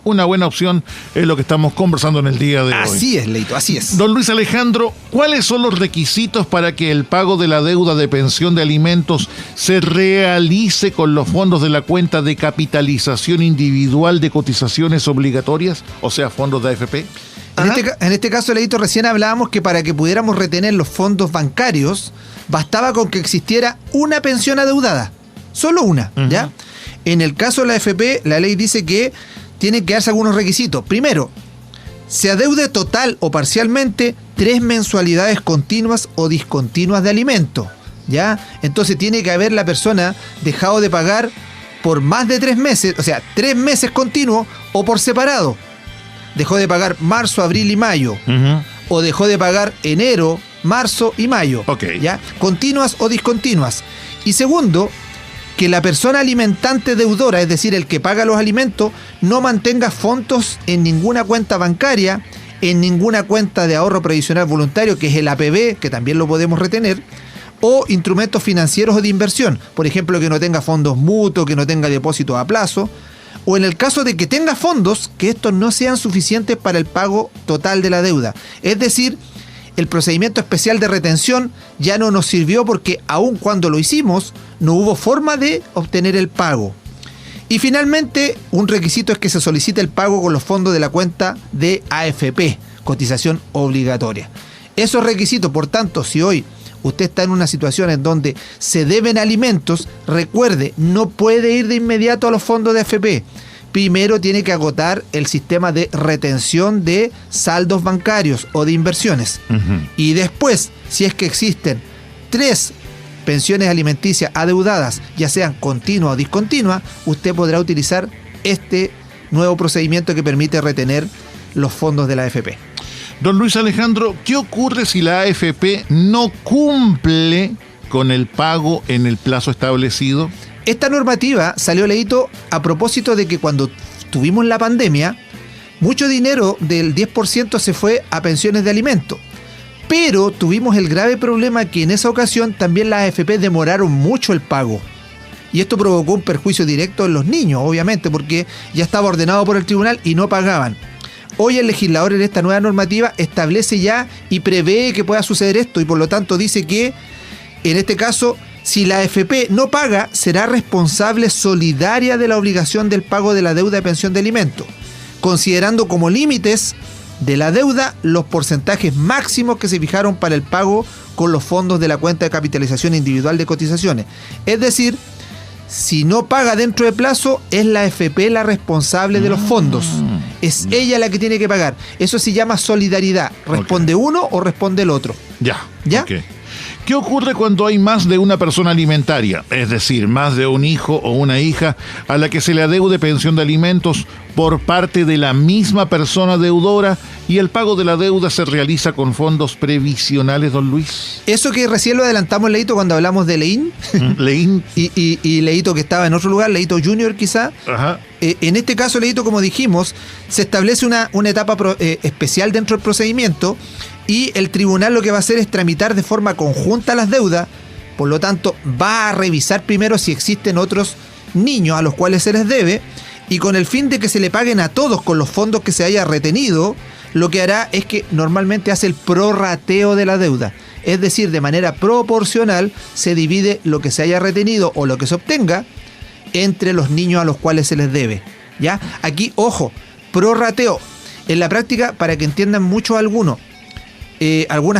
Una buena opción es lo que estamos conversando en el día de hoy. Así es, Leito, así es. Don Luis Alejandro, ¿cuáles son los requisitos para que el pago de la deuda de pensión de alimentos se realice con los fondos de la cuenta de capitalización individual de cotizaciones obligatorias, o sea, fondos de AFP? En este caso, Leito, recién hablábamos que para que pudiéramos retener los fondos bancarios, bastaba con que existiera una pensión adeudada. Solo una, ¿ya? En el caso de la AFP, la ley dice que tienen que darse algunos requisitos. Primero, se adeude total o parcialmente 3 mensualidades continuas o discontinuas de alimento, ¿ya? Entonces tiene que haber la persona dejado de pagar por más de 3 meses, o sea, 3 meses continuos o por separado. Dejó de pagar marzo, abril y mayo, o dejó de pagar enero, marzo y mayo, ¿ya? Continuas o discontinuas. Y segundo, que la persona alimentante deudora, es decir, el que paga los alimentos, no mantenga fondos en ninguna cuenta bancaria, en ninguna cuenta de ahorro previsional voluntario, que es el APB, que también lo podemos retener, o instrumentos financieros o de inversión. Por ejemplo, que no tenga fondos mutuos, que no tenga depósitos a plazo, o en el caso de que tenga fondos, que estos no sean suficientes para el pago total de la deuda. Es decir, el procedimiento especial de retención ya no nos sirvió porque aun cuando lo hicimos, no hubo forma de obtener el pago. Y finalmente, un requisito es que se solicite el pago con los fondos de la cuenta de AFP, cotización obligatoria. Esos requisitos, por tanto, si hoy usted está en una situación en donde se deben alimentos, recuerde, no puede ir de inmediato a los fondos de AFP. Primero tiene que agotar el sistema de retención de saldos bancarios o de inversiones. Y después, si es que existen 3 pensiones alimenticias adeudadas, ya sean continuas o discontinuas, usted podrá utilizar este nuevo procedimiento que permite retener los fondos de la AFP. Don Luis Alejandro, ¿qué ocurre si la AFP no cumple con el pago en el plazo establecido? Esta normativa salió, Leito, a propósito de que cuando tuvimos la pandemia, mucho dinero del 10% se fue a pensiones de alimento. Pero tuvimos el grave problema que en esa ocasión también las AFP demoraron mucho el pago. Y esto provocó un perjuicio directo en los niños, obviamente, porque ya estaba ordenado por el tribunal y no pagaban. Hoy el legislador en esta nueva normativa establece ya y prevé que pueda suceder esto, y por lo tanto dice que, en este caso, si la AFP no paga, será responsable solidaria de la obligación del pago de la deuda de pensión de alimentos, considerando como límites de la deuda los porcentajes máximos que se fijaron para el pago con los fondos de la cuenta de capitalización individual de cotizaciones. Es decir, si no paga dentro de plazo, es la AFP la responsable de los fondos. Es ella la que tiene que pagar. Eso se llama solidaridad. ¿Responde uno o responde el otro? ¿Ya? Okay. ¿Qué ocurre cuando hay más de una persona alimentaria? Es decir, más de un hijo o una hija a la que se le adeude pensión de alimentos por parte de la misma persona deudora y el pago de la deuda se realiza con fondos previsionales, don Luis. Eso que recién lo adelantamos, Leito, cuando hablamos de Leín. Leín. Y Leito que estaba en otro lugar, Leito Junior quizá. Ajá. En este caso, Leito, como dijimos, se establece una etapa especial dentro del procedimiento y el tribunal lo que va a hacer es tramitar de forma conjunta las deudas. Por lo tanto, va a revisar primero si existen otros niños a los cuales se les debe, y con el fin de que se le paguen a todos con los fondos que se haya retenido, lo que hará es que normalmente hace el prorrateo de la deuda. Es decir, de manera proporcional se divide lo que se haya retenido o lo que se obtenga entre los niños a los cuales se les debe. ¿Ya? Aquí, ojo, prorrateo. En la práctica, para que entiendan mucho algunas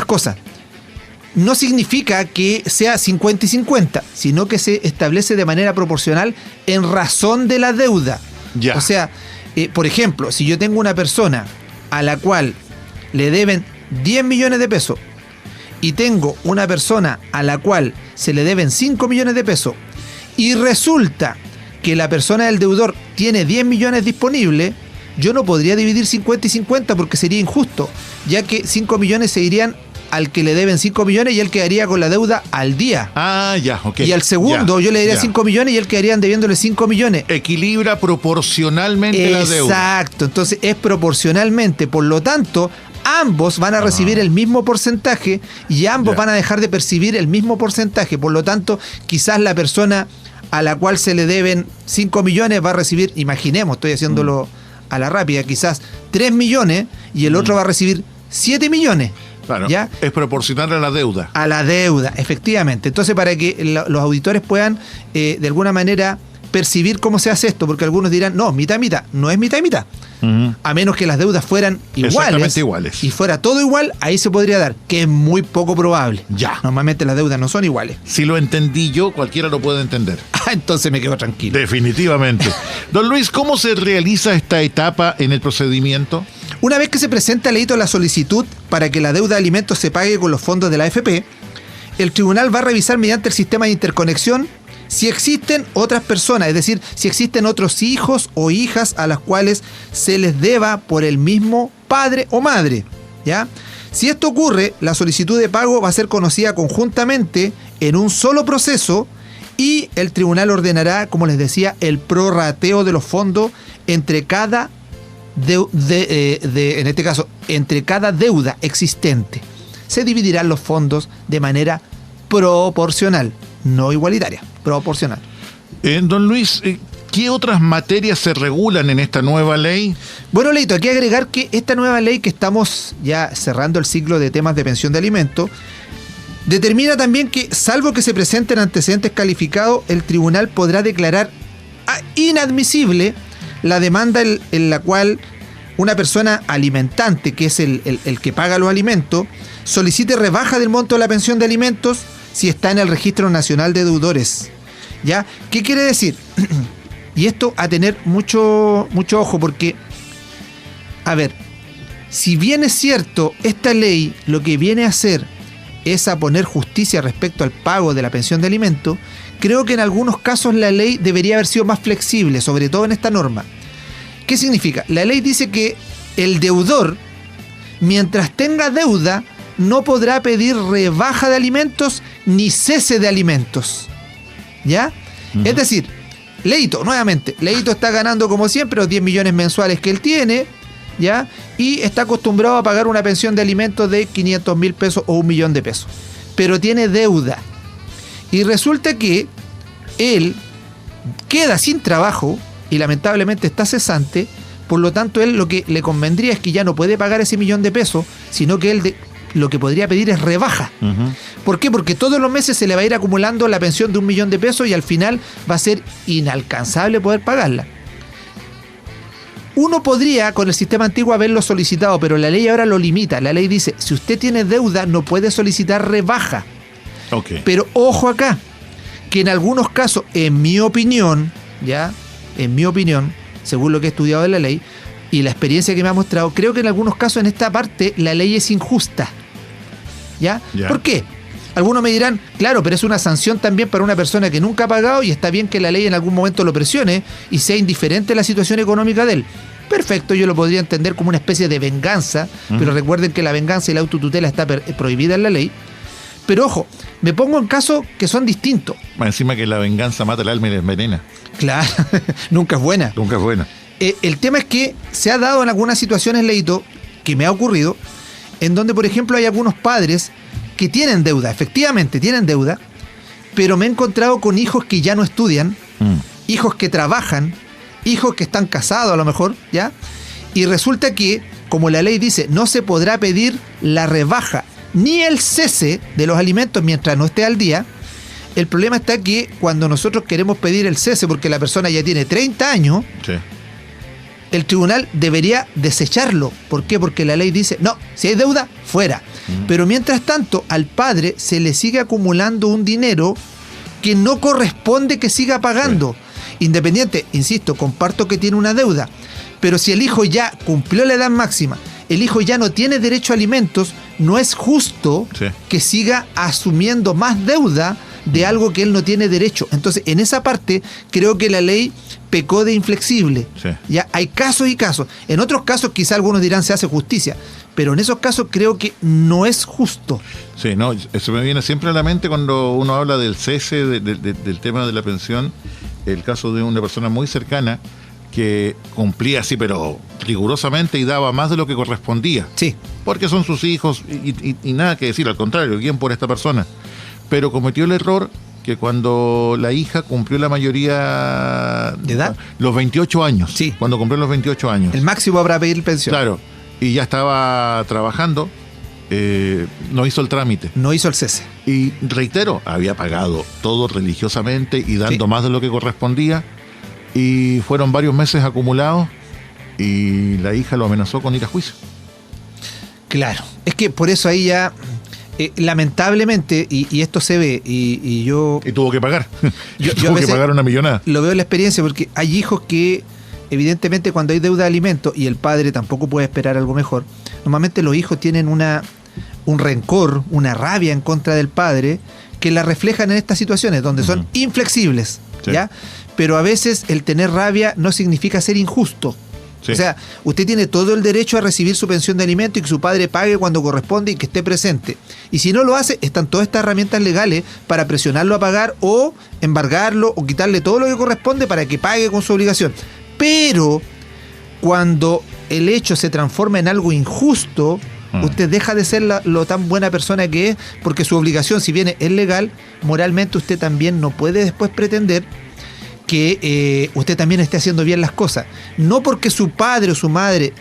cosas. no significa que sea 50 y 50, sino que se establece de manera proporcional en razón de la deuda. Ya. O sea, por ejemplo, si yo tengo una persona a la cual le deben 10 millones de pesos y tengo una persona a la cual se le deben 5 millones de pesos y resulta que la persona del deudor tiene 10 millones disponibles, yo no podría dividir 50 y 50 porque sería injusto, ya que 5 millones se irían al que le deben 5 millones y él quedaría con la deuda al día. Ah, ya, ok. Y al segundo yo le daría 5 millones y él quedaría debiéndole 5 millones. Equilibra proporcionalmente la deuda. Exacto, entonces es proporcionalmente, por lo tanto, ambos van a recibir el mismo porcentaje y ambos van a dejar de percibir el mismo porcentaje. Por lo tanto, quizás la persona a la cual se le deben 5 millones va a recibir, imaginemos, estoy haciéndolo a la rápida, quizás 3 millones y el otro va a recibir 7 millones. Claro, ¿ya? Es proporcional a la deuda. A la deuda, efectivamente. Entonces, para que los auditores puedan, de alguna manera, percibir cómo se hace esto, porque algunos dirán, no, mitad, mitad. No es mitad y mitad. A menos que las deudas fueran exactamente iguales. Y fuera todo igual, ahí se podría dar, que es muy poco probable. Ya. Normalmente las deudas no son iguales. Si lo entendí yo, cualquiera lo puede entender. Entonces me quedo tranquilo. Definitivamente. Don Luis, ¿cómo se realiza esta etapa en el procedimiento? Una vez que se presenta, Leito, la solicitud para que la deuda de alimentos se pague con los fondos de la AFP, el tribunal va a revisar mediante el sistema de interconexión si existen otras personas, es decir, si existen otros hijos o hijas a las cuales se les deba por el mismo padre o madre, ¿ya? Si esto ocurre, la solicitud de pago va a ser conocida conjuntamente en un solo proceso y el tribunal ordenará, como les decía, el prorrateo de los fondos entre cada en este caso, entre cada deuda existente. Se dividirán los fondos de manera proporcional, no igualitaria, proporcional. Don Luis, ¿qué otras materias se regulan en esta nueva ley? Bueno, Leito, hay que agregar que esta nueva ley, que estamos ya cerrando el ciclo de temas de pensión de alimentos, determina también que, salvo que se presenten antecedentes calificados, el tribunal podrá declarar inadmisible la demanda en la cual una persona alimentante, que es el que paga los alimentos, solicite rebaja del monto de la pensión de alimentos si está en el Registro Nacional de Deudores. ¿Ya? ¿Qué quiere decir? Y esto a tener mucho ojo, porque, a ver, si bien es cierto, esta ley lo que viene a hacer es a poner justicia respecto al pago de la pensión de alimentos, creo que en algunos casos la ley debería haber sido más flexible, sobre todo en esta norma. ¿Qué significa? La ley dice que el deudor, mientras tenga deuda, no podrá pedir rebaja de alimentos ni cese de alimentos. ¿Ya? Es decir, Leito, nuevamente, Leito está ganando como siempre los 10 millones mensuales que él tiene, ¿ya? Y está acostumbrado a pagar una pensión de alimentos de 500.000 pesos o 1 millón de pesos. Pero tiene deuda. Y resulta que él queda sin trabajo y lamentablemente está cesante, por lo tanto él lo que le convendría es que ya no puede pagar ese 1 millón de pesos, sino que él lo que podría pedir es rebaja. ¿Por qué? Porque todos los meses se le va a ir acumulando la pensión de 1 millón de pesos y al final va a ser inalcanzable poder pagarla. Uno podría con el sistema antiguo haberlo solicitado, pero la ley ahora lo limita. La ley dice, si usted tiene deuda no puede solicitar rebaja. Okay. Pero ojo acá, que en algunos casos, en mi opinión, ¿ya? En mi opinión, según lo que he estudiado de la ley y la experiencia que me ha mostrado, creo que en algunos casos en esta parte la ley es injusta. ¿Ya? ¿Por qué? Algunos me dirán, claro, pero es una sanción también para una persona que nunca ha pagado y está bien que la ley en algún momento lo presione y sea indiferente a la situación económica de él. Perfecto, yo lo podría entender como una especie de venganza, pero recuerden que la venganza y la autotutela está prohibida en la ley. Pero ojo, me pongo en casos que son distintos. Encima que la venganza mata el alma y la envenena. Claro, nunca es buena. Nunca es buena. El tema es que se ha dado en algunas situaciones, Leito, que me ha ocurrido, en donde, por ejemplo, hay algunos padres que tienen deuda, efectivamente tienen deuda, pero me he encontrado con hijos que ya no estudian, hijos que trabajan, hijos que están casados a lo mejor, ¿ya? Y resulta que, como la ley dice, no se podrá pedir la rebaja ni el cese de los alimentos mientras no esté al día. El problema está que cuando nosotros queremos pedir el cese porque la persona ya tiene 30 años, sí, el tribunal debería desecharlo. ¿Por qué? Porque la ley dice, no, si hay deuda, fuera. Pero mientras tanto, al padre se le sigue acumulando un dinero que no corresponde que siga pagando. Independiente, insisto, comparto que tiene una deuda, pero si el hijo ya cumplió la edad máxima, el hijo ya no tiene derecho a alimentos, no es justo que siga asumiendo más deuda de algo que él no tiene derecho. Entonces, en esa parte, creo que la ley pecó de inflexible. Ya hay casos y casos. En otros casos, quizá algunos dirán se hace justicia, pero en esos casos creo que no es justo. Sí, no, eso me viene siempre a la mente cuando uno habla del cese del tema de la pensión, el caso de una persona muy cercana que cumplía así, pero rigurosamente, y daba más de lo que correspondía. Sí. Porque son sus hijos y nada que decir, al contrario, bien por esta persona. Pero cometió el error que cuando la hija cumplió la mayoría de edad, los 28 años, sí, cuando cumplió los 28 años, el máximo habrá pedir pensión. Claro, y ya estaba trabajando, no hizo el trámite. No hizo el cese. Y reitero, había pagado todo religiosamente y dando más de lo que correspondía. Y fueron varios meses acumulados y la hija lo amenazó con ir a juicio. Claro, es que por eso ahí ya, lamentablemente, y esto se ve, y yo... Y tuvo que pagar. Yo tuvo que pagar una millonada. Lo veo en la experiencia porque hay hijos que, evidentemente, cuando hay deuda de alimentos y el padre tampoco puede esperar algo mejor, normalmente los hijos tienen un rencor, una rabia en contra del padre que la reflejan en estas situaciones donde son inflexibles, ¿ya? Pero a veces el tener rabia no significa ser injusto. O sea, usted tiene todo el derecho a recibir su pensión de alimento y que su padre pague cuando corresponde y que esté presente. Y si no lo hace, están todas estas herramientas legales para presionarlo a pagar o embargarlo o quitarle todo lo que corresponde para que pague con su obligación. Pero cuando el hecho se transforma en algo injusto, usted deja de ser lo tan buena persona que es, porque su obligación, si bien es legal, moralmente usted también no puede después pretender que usted también esté haciendo bien las cosas. No porque su padre o su madre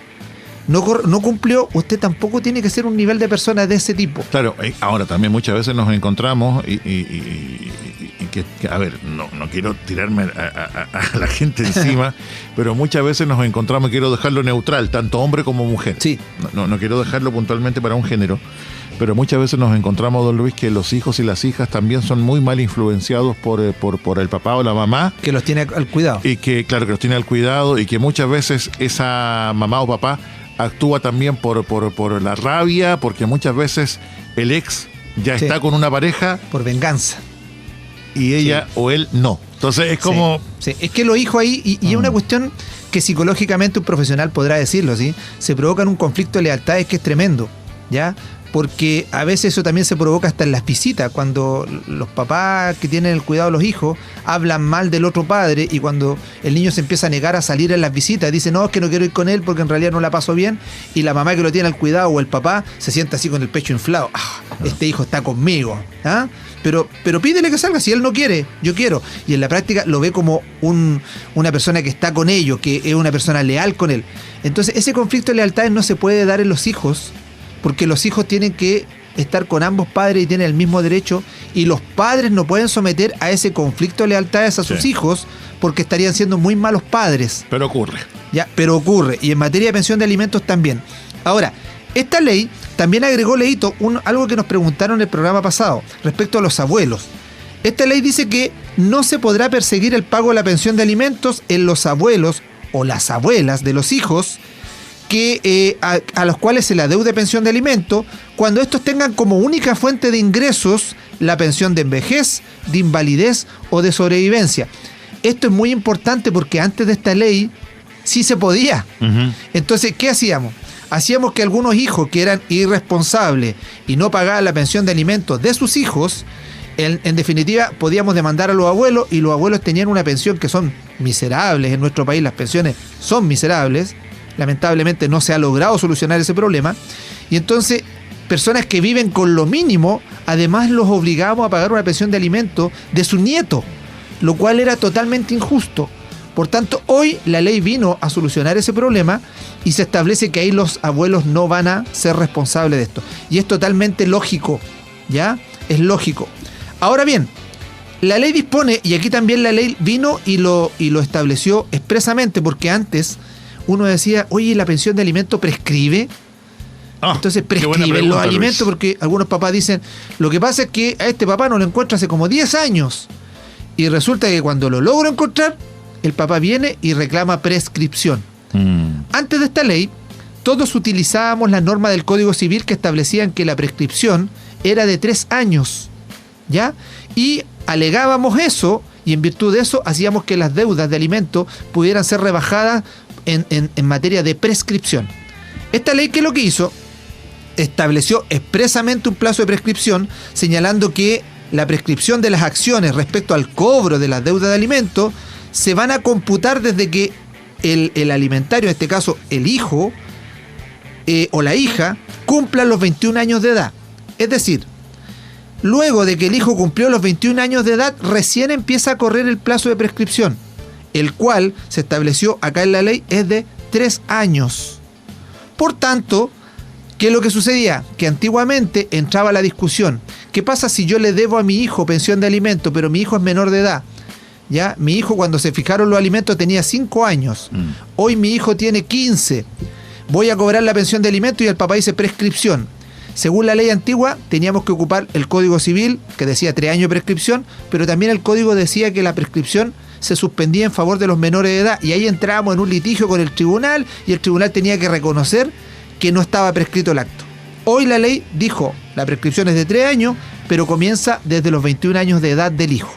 no cumplió, usted tampoco tiene que ser un nivel de persona de ese tipo. Claro, ahora también muchas veces nos encontramos y que, a ver, no quiero tirarme a la gente encima, pero muchas veces nos encontramos, quiero dejarlo neutral, tanto hombre como mujer. Sí. No quiero dejarlo puntualmente para un género. Pero muchas veces nos encontramos, don Luis, que los hijos y las hijas también son muy mal influenciados por el papá o la mamá. Que los tiene al cuidado. Y que, claro, que los tiene al cuidado y que muchas veces esa mamá o papá actúa también por la rabia, porque muchas veces el ex ya está con una pareja. Por venganza. Y ella o él no. Entonces es como... Sí. Es que los hijos ahí, y es una cuestión que psicológicamente un profesional podrá decirlo, ¿sí? Se provocan un conflicto de lealtades que es tremendo, ¿ya? Porque a veces eso también se provoca hasta en las visitas, cuando los papás que tienen el cuidado de los hijos hablan mal del otro padre y cuando el niño se empieza a negar a salir en las visitas, dice no, es que no quiero ir con él porque en realidad no la paso bien, y la mamá que lo tiene al cuidado o el papá se sienta así con el pecho inflado, este hijo está conmigo, ¿ah? Pero pídele que salga, si él no quiere, yo quiero. Y en la práctica lo ve como una persona que está con ellos, que es una persona leal con él. Entonces ese conflicto de lealtades no se puede dar en los hijos, porque los hijos tienen que estar con ambos padres y tienen el mismo derecho, y los padres no pueden someter a ese conflicto de lealtades a sus hijos porque estarían siendo muy malos padres. Pero ocurre. Pero ocurre, y en materia de pensión de alimentos también. Ahora, esta ley también agregó, Leito, algo que nos preguntaron en el programa pasado respecto a los abuelos. Esta ley dice que no se podrá perseguir el pago de la pensión de alimentos en los abuelos o las abuelas de los hijos que a los cuales se le adeude pensión de alimento cuando estos tengan como única fuente de ingresos la pensión de vejez, de invalidez o de sobrevivencia. Esto es muy importante porque antes de esta ley sí se podía. Entonces, ¿qué hacíamos? Hacíamos que algunos hijos que eran irresponsables y no pagaban la pensión de alimentos de sus hijos, en definitiva podíamos demandar a los abuelos, y los abuelos tenían una pensión que son miserables. En nuestro país las pensiones son miserables. Lamentablemente no se ha logrado solucionar ese problema, y entonces personas que viven con lo mínimo, además los obligamos a pagar una pensión de alimento de su nieto, lo cual era totalmente injusto. Por tanto, hoy la ley vino a solucionar ese problema y se establece que ahí los abuelos no van a ser responsables de esto, y es totalmente lógico, ¿ya? Es lógico. Ahora bien, la ley dispone, y aquí también la ley vino y lo estableció expresamente, porque antes uno decía, oye, ¿la pensión de alimento prescribe? Entonces prescriben los alimentos, Luis. Porque algunos papás dicen, lo que pasa es que a este papá no lo encuentro hace como 10 años. Y resulta que cuando lo logro encontrar, el papá viene y reclama prescripción. Antes de esta ley, todos utilizábamos la norma del Código Civil que establecían que la prescripción era de 3 años, ¿ya? Y alegábamos eso, y en virtud de eso hacíamos que las deudas de alimentos pudieran ser rebajadas en materia de prescripción. Esta ley, ¿qué es lo que hizo? Estableció expresamente un plazo de prescripción, señalando que la prescripción de las acciones respecto al cobro de las deudas de alimentos se van a computar desde que el alimentario, en este caso el hijo o la hija, cumplan los 21 años de edad. Es decir, luego de que el hijo cumplió los 21 años de edad, recién empieza a correr el plazo de prescripción, el cual se estableció acá en la ley es de 3 años. Por tanto, ¿qué es lo que sucedía? Que antiguamente entraba la discusión. ¿Qué pasa si yo le debo a mi hijo pensión de alimento, pero mi hijo es menor de edad? ¿Ya? Mi hijo, cuando se fijaron los alimentos, tenía 5 años. Hoy mi hijo tiene 15. Voy a cobrar la pensión de alimento y el papá dice prescripción. Según la ley antigua, teníamos que ocupar el Código Civil, que decía 3 años de prescripción, pero también el Código decía que la prescripción se suspendía en favor de los menores de edad. Y ahí entrábamos en un litigio con el tribunal, y el tribunal tenía que reconocer que no estaba prescrito el acto. Hoy la ley dijo, la prescripción es de 3 años, pero comienza desde los 21 años de edad del hijo.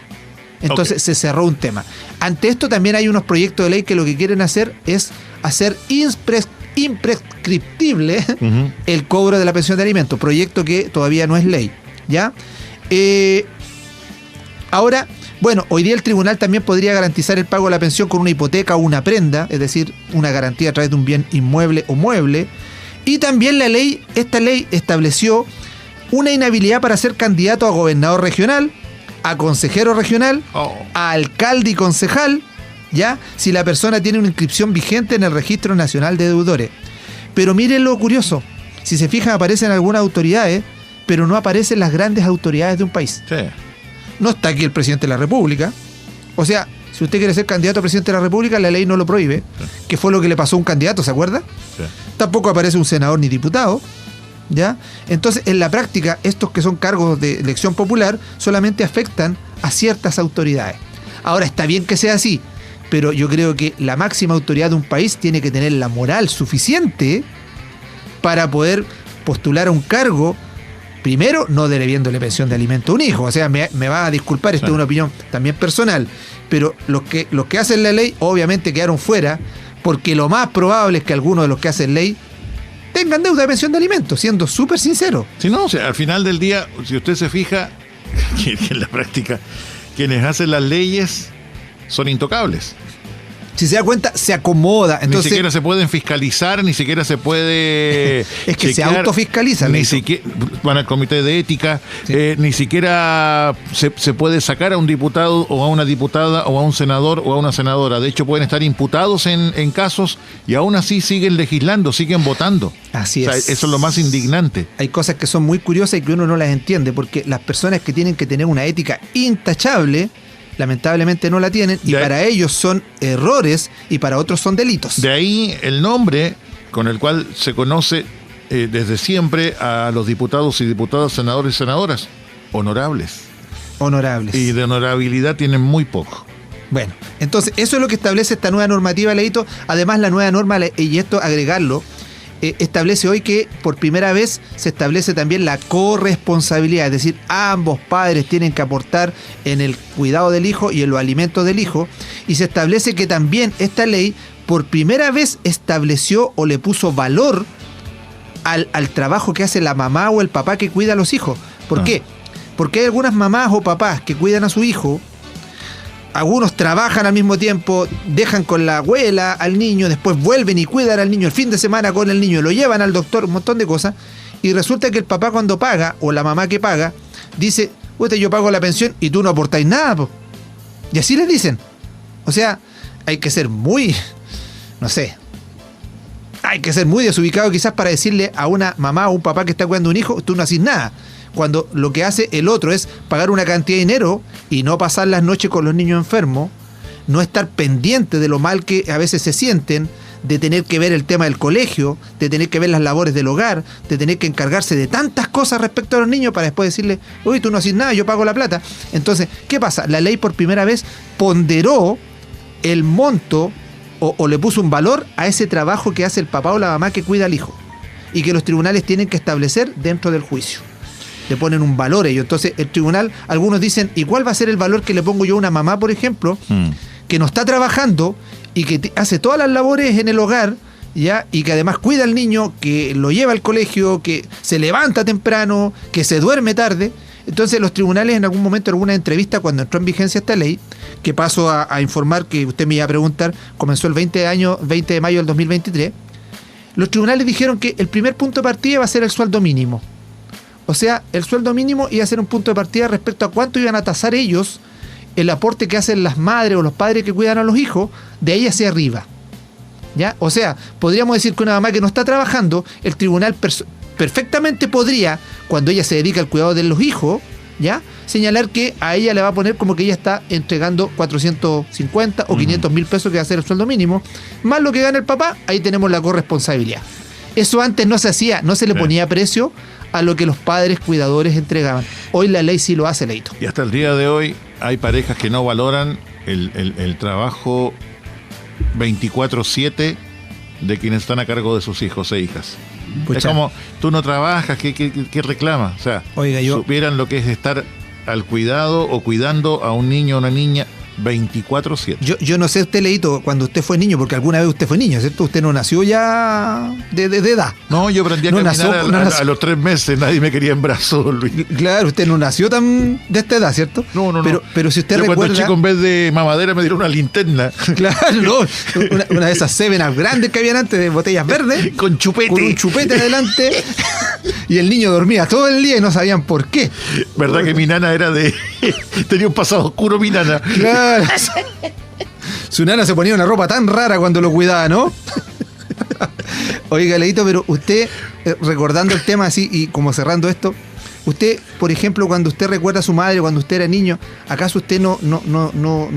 Entonces se cerró un tema. Ante esto también hay unos proyectos de ley que lo que quieren hacer es hacer imprescriptible el cobro de la pensión de alimentos, proyecto que todavía no es ley, ¿ya? Ahora, bueno, hoy día el tribunal también podría garantizar el pago de la pensión con una hipoteca o una prenda, es decir, una garantía a través de un bien inmueble o mueble. Y también esta ley estableció una inhabilidad para ser candidato a gobernador regional, a consejero regional, a alcalde y concejal, ¿ya? Si la persona tiene una inscripción vigente en el Registro Nacional de Deudores. Pero miren lo curioso, si se fijan aparecen algunas autoridades, pero no aparecen las grandes autoridades de un país. Sí. No está aquí el presidente de la República. O sea, si usted quiere ser candidato a presidente de la República, la ley no lo prohíbe, que fue lo que le pasó a un candidato, ¿se acuerda? Sí. Tampoco aparece un senador ni diputado, ¿ya? Entonces, en la práctica, estos que son cargos de elección popular solamente afectan a ciertas autoridades. Ahora, está bien que sea así, pero yo creo que la máxima autoridad de un país tiene que tener la moral suficiente para poder postular a un cargo, primero, no debiéndole pensión de alimento a un hijo. O sea, me va a disculpar, esto es una opinión también personal, pero los que hacen la ley obviamente quedaron fuera, porque lo más probable es que algunos de los que hacen ley tengan deuda de pensión de alimentos, siendo súper sincero. Si no, o sea, al final del día, si usted se fija, que en la práctica, quienes hacen las leyes son intocables. Si se da cuenta, se acomoda. Entonces, ni siquiera se pueden fiscalizar, ni siquiera se puede es que chequear, se autofiscalizan. Ni siquiera van al comité de ética, sí. Ni siquiera se puede sacar a un diputado o a una diputada o a un senador o a una senadora. De hecho, pueden estar imputados en casos y aún así siguen legislando, siguen votando. Así es. Eso es lo más indignante. Hay cosas que son muy curiosas y que uno no las entiende, porque las personas que tienen que tener una ética intachable lamentablemente no la tienen, y para ellos son errores y para otros son delitos. De ahí el nombre con el cual se conoce desde siempre a los diputados y diputadas, senadores y senadoras, honorables. Honorables. Y de honorabilidad tienen muy poco. Bueno, entonces eso es lo que establece esta nueva normativa, Leito. Además, la nueva norma, y esto agregarlo, establece hoy que por primera vez se establece también la corresponsabilidad, es decir, ambos padres tienen que aportar en el cuidado del hijo y en los alimentos del hijo, y se establece que también esta ley por primera vez estableció o le puso valor al trabajo que hace la mamá o el papá que cuida a los hijos. ¿Por qué? Porque hay algunas mamás o papás que cuidan a su hijo. Algunos trabajan al mismo tiempo, dejan con la abuela al niño, después vuelven y cuidan al niño el fin de semana con el niño, lo llevan al doctor, un montón de cosas, y resulta que el papá cuando paga, o la mamá que paga, dice, usted, yo pago la pensión y tú no aportáis nada, po. Y así les dicen. O sea, hay que ser muy, no sé, hay que ser muy desubicado quizás para decirle a una mamá o un papá que está cuidando un hijo, tú no haces nada. Cuando lo que hace el otro es pagar una cantidad de dinero y no pasar las noches con los niños enfermos, no estar pendiente de lo mal que a veces se sienten, de tener que ver el tema del colegio, de tener que ver las labores del hogar, de tener que encargarse de tantas cosas respecto a los niños para después decirle, uy, tú no haces nada, yo pago la plata. Entonces, ¿qué pasa? La ley por primera vez ponderó el monto o le puso un valor a ese trabajo que hace el papá o la mamá que cuida al hijo y que los tribunales tienen que establecer dentro del juicio. Le ponen un valor ellos. Entonces, el tribunal, algunos dicen, ¿y cuál va a ser el valor que le pongo yo a una mamá, por ejemplo, que no está trabajando y que hace todas las labores en el hogar, ¿ya? Y que además cuida al niño, que lo lleva al colegio, que se levanta temprano, que se duerme tarde? Entonces los tribunales en algún momento, en alguna entrevista, cuando entró en vigencia esta ley, que paso a informar, que usted me iba a preguntar, comenzó el 20 de mayo del 2023, los tribunales dijeron que el primer punto de partida va a ser el sueldo mínimo. O sea, el sueldo mínimo iba a ser un punto de partida respecto a cuánto iban a tasar ellos el aporte que hacen las madres o los padres que cuidan a los hijos, de ahí hacia arriba. ¿Ya? O sea, podríamos decir que una mamá que no está trabajando, el tribunal perfectamente podría, cuando ella se dedica al cuidado de los hijos, ¿ya?, señalar que a ella le va a poner como que ella está entregando 450 o 500 mil pesos, que va a ser el sueldo mínimo, más lo que gana el papá, ahí tenemos la corresponsabilidad. Eso antes no se hacía, no se le ponía precio a lo que los padres cuidadores entregaban. Hoy la ley sí lo hace, Leito. Y hasta el día de hoy hay parejas que no valoran el trabajo 24/7 de quienes están a cargo de sus hijos e hijas. Pucha. Es como, tú no trabajas, ¿qué reclamas? O sea, oiga, supieran lo que es estar al cuidado o cuidando a un niño o una niña 24/7. Yo no sé usted, Leito, cuando usted fue niño, porque alguna vez usted fue niño, ¿cierto? Usted no nació ya de edad. No, yo aprendí a caminar a los 3 meses, nadie me quería en brazos, Luis. Claro, usted no nació tan de esta edad, ¿cierto? No. Pero si usted recuerda... Cuando chico, en vez de mamadera, me dieron una linterna. Claro, no, una de esas Seven-Up grandes que habían antes, de botellas verdes. Con chupete. Con un chupete adelante. Y el niño dormía todo el día y no sabían por qué. ¿Verdad que mi nana era tenía un pasado oscuro, mi nana? Claro. Su nana se ponía una ropa tan rara cuando lo cuidaba, ¿no? Oiga, Leito, pero usted, recordando el tema así y como cerrando esto, usted, por ejemplo, cuando usted recuerda a su madre, cuando usted era niño, ¿acaso usted no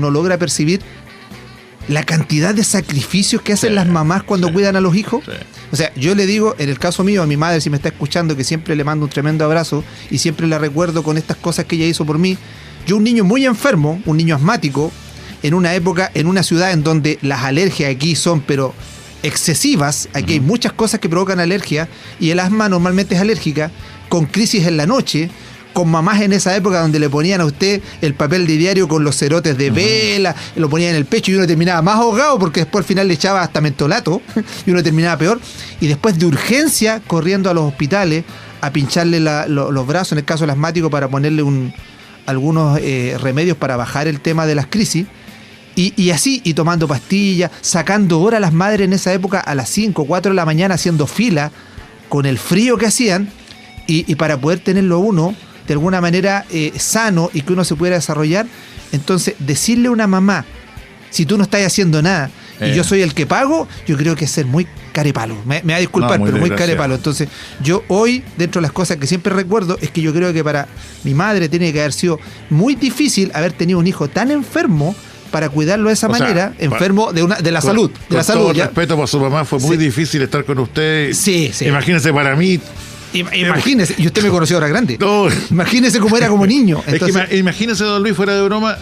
logra percibir la cantidad de sacrificios que hacen las mamás cuando cuidan a los hijos? Sí. O sea, yo le digo, en el caso mío, a mi madre, si me está escuchando, que siempre le mando un tremendo abrazo y siempre la recuerdo con estas cosas que ella hizo por mí. Yo, un niño muy enfermo, un niño asmático, en una época, en una ciudad en donde las alergias aquí son, pero excesivas, aquí hay muchas cosas que provocan alergia, y el asma normalmente es alérgica, con crisis en la noche, con mamás en esa época donde le ponían a usted el papel de diario con los cerotes de vela, lo ponían en el pecho y uno terminaba más ahogado porque después al final le echaba hasta mentolato y uno terminaba peor, y después de urgencia corriendo a los hospitales a pincharle los brazos, en el caso del asmático, para ponerle algunos remedios para bajar el tema de las crisis. Y así, y tomando pastillas, sacando horas las madres en esa época a las 5 o 4 de la mañana, haciendo fila con el frío que hacían, y para poder tenerlo uno de alguna manera sano y que uno se pudiera desarrollar. Entonces, decirle a una mamá, si tú no estás haciendo nada y yo soy el que pago, yo creo que es ser muy carepalo. Me va a disculpar, pero muy carepalo. Entonces, yo hoy, dentro de las cosas que siempre recuerdo, es que yo creo que para mi madre tiene que haber sido muy difícil haber tenido un hijo tan enfermo para cuidarlo de esa manera, enfermo de la salud. De la salud. Con todo respeto por su mamá, fue muy difícil estar con usted. Sí. Imagínese para mí. Imagínese, y usted me conoció ahora grande. No. Imagínese cómo era como niño. Entonces, es que imagínese, don Luis, fuera de broma,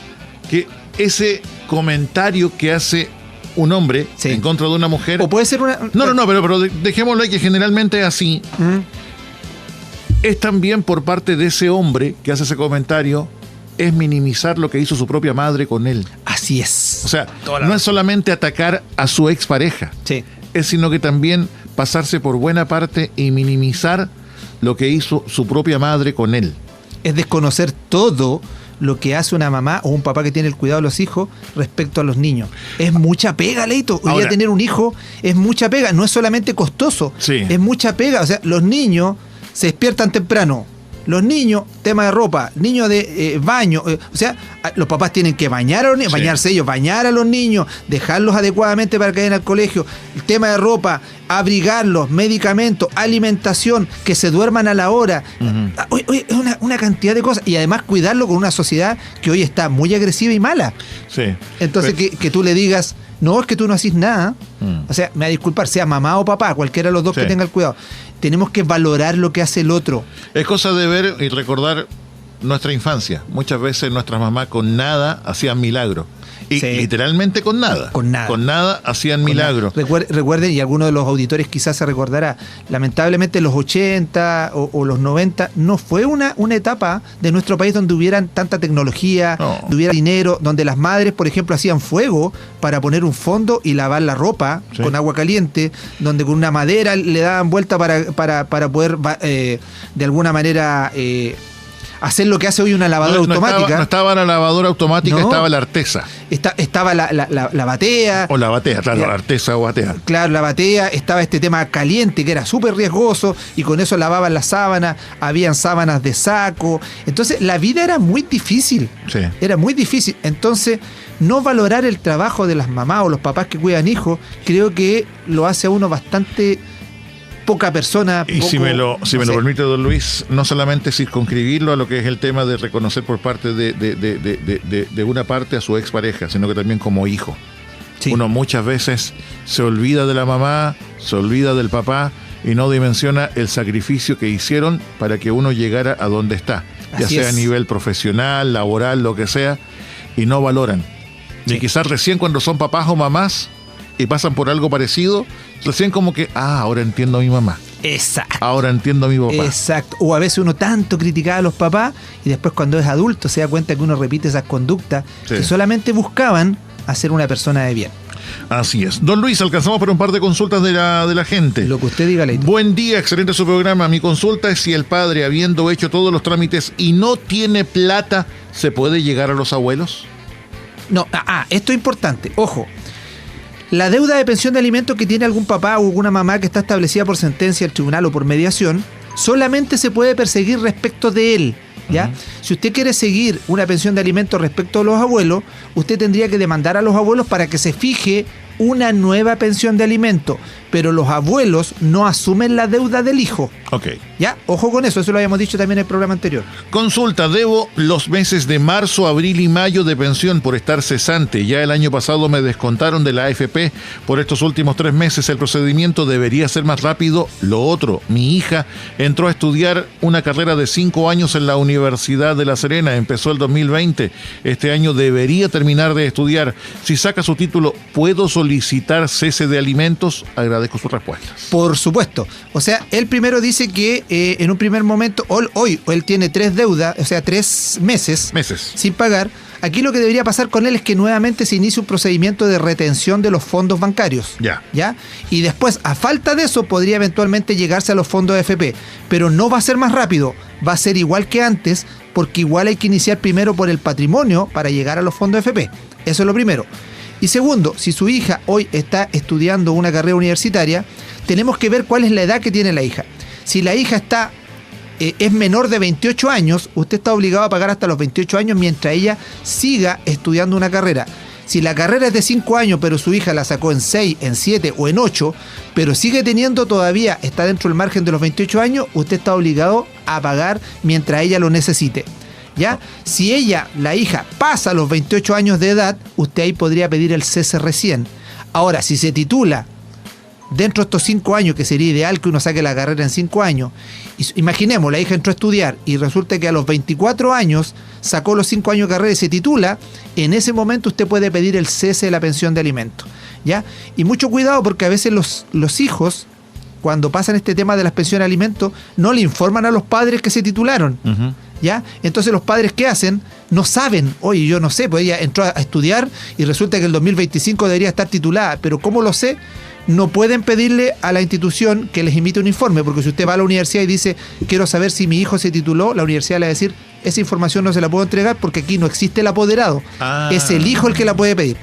que ese comentario que hace un hombre en contra de una mujer. O puede ser una. No, pero dejémoslo ahí, que generalmente es así. Es también por parte de ese hombre que hace ese comentario, es minimizar lo que hizo su propia madre con él. Así es. O sea, no es solamente atacar a su expareja, es sino que también pasarse por buena parte y minimizar lo que hizo su propia madre con él. Es desconocer todo lo que hace una mamá o un papá que tiene el cuidado de los hijos respecto a los niños. Es mucha pega, Leito. Hoy día tener un hijo es mucha pega, no es solamente costoso, es mucha pega. O sea, los niños se despiertan temprano. Los niños, tema de ropa, niños de baño, o sea, los papás tienen que bañar a los niños, bañarse ellos, bañar a los niños, dejarlos adecuadamente para que vayan al colegio, el tema de ropa, abrigarlos, medicamentos, alimentación, que se duerman a la hora. Es una cantidad de cosas, y además cuidarlo con una sociedad que hoy está muy agresiva y mala. Entonces, que tú le digas, no, es que tú no haces nada. O sea, me va a disculpar, sea mamá o papá, cualquiera de los dos Sí. que tenga el cuidado. Tenemos que valorar lo que hace el otro. Es cosa de ver y recordar nuestra infancia. Muchas veces nuestras mamás con nada hacían milagros. Y Sí. literalmente con nada. Con nada. Con nada hacían milagros. Recuerden, y alguno de los auditores quizás se recordará, lamentablemente los 80 o los 90 no fue una etapa de nuestro país donde hubieran tanta tecnología, No. donde hubiera dinero, donde las madres, por ejemplo, hacían fuego para poner un fondo y lavar la ropa Sí. con agua caliente, donde con una madera le daban vuelta para poder de alguna manera hacer lo que hace hoy una lavadora automática. No estaba la lavadora automática, No. estaba la artesa. Estaba la batea. O la batea, claro, Ya. la artesa o batea. Claro, la batea, estaba este tema caliente que era súper riesgoso y con eso lavaban las sábanas, habían sábanas de saco. Entonces la vida era muy difícil, Sí. era muy difícil. Entonces no valorar el trabajo de las mamás o los papás que cuidan hijos, creo que lo hace a uno bastante poca persona. Y poco, si me lo no sé. permite, don Luis, no solamente circunscribirlo a lo que es el tema de reconocer por parte de una parte a su expareja, sino que también como hijo. Sí. Uno muchas veces se olvida de la mamá, se olvida del papá y no dimensiona el sacrificio que hicieron para que uno llegara a donde está, ya Así sea a es. nivel profesional, laboral, lo que sea, y no valoran. Sí. Y quizás recién cuando son papás o mamás y pasan por algo parecido, recién como que, ahora entiendo a mi mamá, Exacto. ahora entiendo a mi papá. Exacto. O a veces uno tanto criticaba a los papás y después cuando es adulto se da cuenta que uno repite esas conductas Sí. que solamente buscaban hacer una persona de bien. Así es. Don Luis, alcanzamos por un par de consultas de la gente. Lo que usted diga, Leito. Buen día, excelente su programa. Mi consulta es si el padre, habiendo hecho todos los trámites y no tiene plata, ¿se puede llegar a los abuelos? No, esto es importante. Ojo. La deuda de pensión de alimentos que tiene algún papá o alguna mamá que está establecida por sentencia del tribunal o por mediación, solamente se puede perseguir respecto de él. ¿Ya? Si usted quiere seguir una pensión de alimentos respecto a los abuelos, usted tendría que demandar a los abuelos para que se fije una nueva pensión de alimentos, pero los abuelos no asumen la deuda del hijo. Ok. ¿Ya? Ojo con eso lo habíamos dicho también en el programa anterior. Consulta, debo los meses de marzo, abril y mayo de pensión por estar cesante. Ya el año pasado me descontaron de la AFP por estos últimos 3 meses. El procedimiento debería ser más rápido. Lo otro, mi hija entró a estudiar una carrera de 5 años en la Universidad de La Serena. Empezó el 2020. Este año debería terminar de estudiar. Si saca su título, ¿puedo solicitar cese de alimentos? Agradezco sus respuestas. Por supuesto. O sea, él primero dice que en un primer momento, hoy él tiene 3 deudas, o sea, 3 meses sin pagar. Aquí lo que debería pasar con él es que nuevamente se inicie un procedimiento de retención de los fondos bancarios. ¿Ya? Y después, a falta de eso, podría eventualmente llegarse a los fondos de AFP. Pero no va a ser más rápido, va a ser igual que antes, porque igual hay que iniciar primero por el patrimonio para llegar a los fondos de AFP. Eso es lo primero. Y segundo, si su hija hoy está estudiando una carrera universitaria, tenemos que ver cuál es la edad que tiene la hija. Si la hija es menor de 28 años, usted está obligado a pagar hasta los 28 años mientras ella siga estudiando una carrera. Si la carrera es de 5 años, pero su hija la sacó en 6, en 7 o en 8, pero sigue teniendo todavía, está dentro del margen de los 28 años, usted está obligado a pagar mientras ella lo necesite. ¿Ya? Si ella, la hija, pasa los 28 años de edad, usted ahí podría pedir el cese recién. Ahora, si se titula dentro de estos 5 años, que sería ideal que uno saque la carrera en 5 años, imaginemos, la hija entró a estudiar y resulta que a los 24 años sacó los 5 años de carrera y se titula, en ese momento usted puede pedir el cese de la pensión de alimentos. ¿Ya? Y mucho cuidado porque a veces los hijos, cuando pasan este tema de las pensiones de alimentos, no le informan a los padres que se titularon. ¿Ya? Entonces los padres, ¿qué hacen? No saben, oye, yo no sé, pues ella entró a estudiar y resulta que el 2025 debería estar titulada, pero ¿cómo lo sé? No pueden pedirle a la institución que les emite un informe, porque si usted va a la universidad y dice, quiero saber si mi hijo se tituló, la universidad le va a decir, esa información no se la puedo entregar porque aquí no existe el apoderado, es el hijo el que la puede pedir.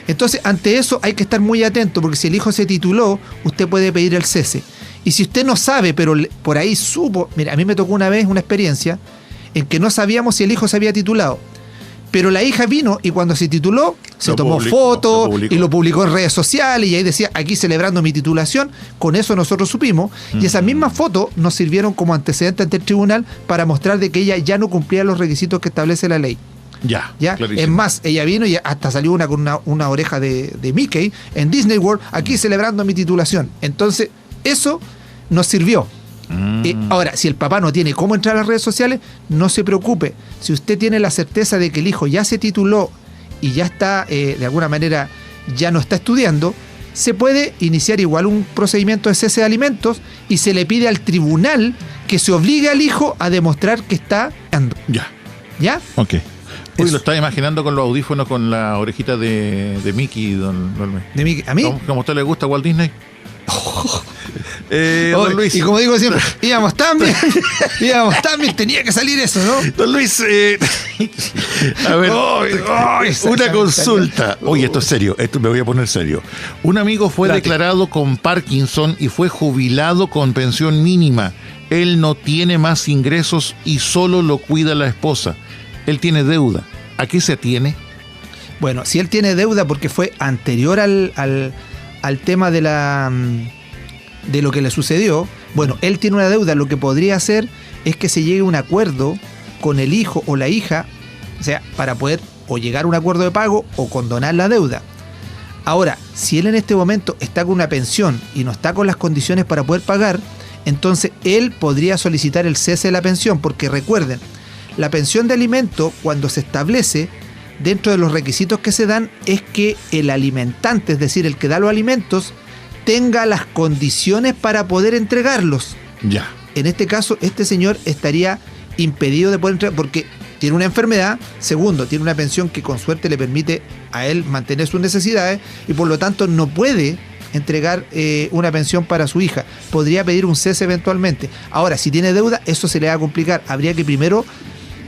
Entonces, ante eso hay que estar muy atento, porque si el hijo se tituló, usted puede pedir el cese. Y si usted no sabe, pero por ahí supo, mira, a mí me tocó una vez una experiencia en que no sabíamos si el hijo se había titulado. Pero la hija vino y cuando se tituló, se tomó fotos y lo publicó en redes sociales y ahí decía, aquí celebrando mi titulación. Con eso nosotros supimos. Y esas mismas fotos nos sirvieron como antecedente ante el tribunal para mostrar de que ella ya no cumplía los requisitos que establece la ley. Ya, ¿Ya? clarísimo. Es más, ella vino y hasta salió una con una oreja de Mickey en Disney World, aquí celebrando mi titulación. Entonces, eso nos sirvió. Ahora, si el papá no tiene cómo entrar a las redes sociales, no se preocupe. Si usted tiene la certeza de que el hijo ya se tituló y ya está, de alguna manera, ya no está estudiando, se puede iniciar igual un procedimiento de cese de alimentos y se le pide al tribunal que se obligue al hijo a demostrar que está estudiando. Ya. ¿Ya? Ok. Uy, Eso. lo estaba imaginando con los audífonos con la orejita de Mickey, don Luis. De Mickey. ¿A mí? ¿Cómo a usted le gusta Walt Disney? Don Luis. Y como digo siempre, íbamos tan bien, tenía que salir eso, ¿no? Don Luis, a ver, una consulta. Oye, esto es serio, esto me voy a poner serio. Un amigo fue Date. declarado con Parkinson y fue jubilado con pensión mínima. Él no tiene más ingresos y solo lo cuida la esposa. Él tiene deuda. ¿A qué se atiene? Bueno, si él tiene deuda porque fue anterior al tema de lo que le sucedió, bueno, él tiene una deuda, lo que podría hacer es que se llegue a un acuerdo con el hijo o la hija, o sea, para poder o llegar a un acuerdo de pago o condonar la deuda. Ahora, si él en este momento está con una pensión y no está con las condiciones para poder pagar, entonces él podría solicitar el cese de la pensión, porque recuerden, la pensión de alimento, cuando se establece, dentro de los requisitos que se dan, es que el alimentante, es decir, el que da los alimentos, tenga las condiciones para poder entregarlos. Ya. En este caso, este señor estaría impedido de poder entregar porque tiene una enfermedad, segundo, tiene una pensión que con suerte le permite a él mantener sus necesidades y por lo tanto no puede entregar una pensión para su hija. Podría pedir un cese eventualmente. Ahora, si tiene deuda, eso se le va a complicar. Habría que primero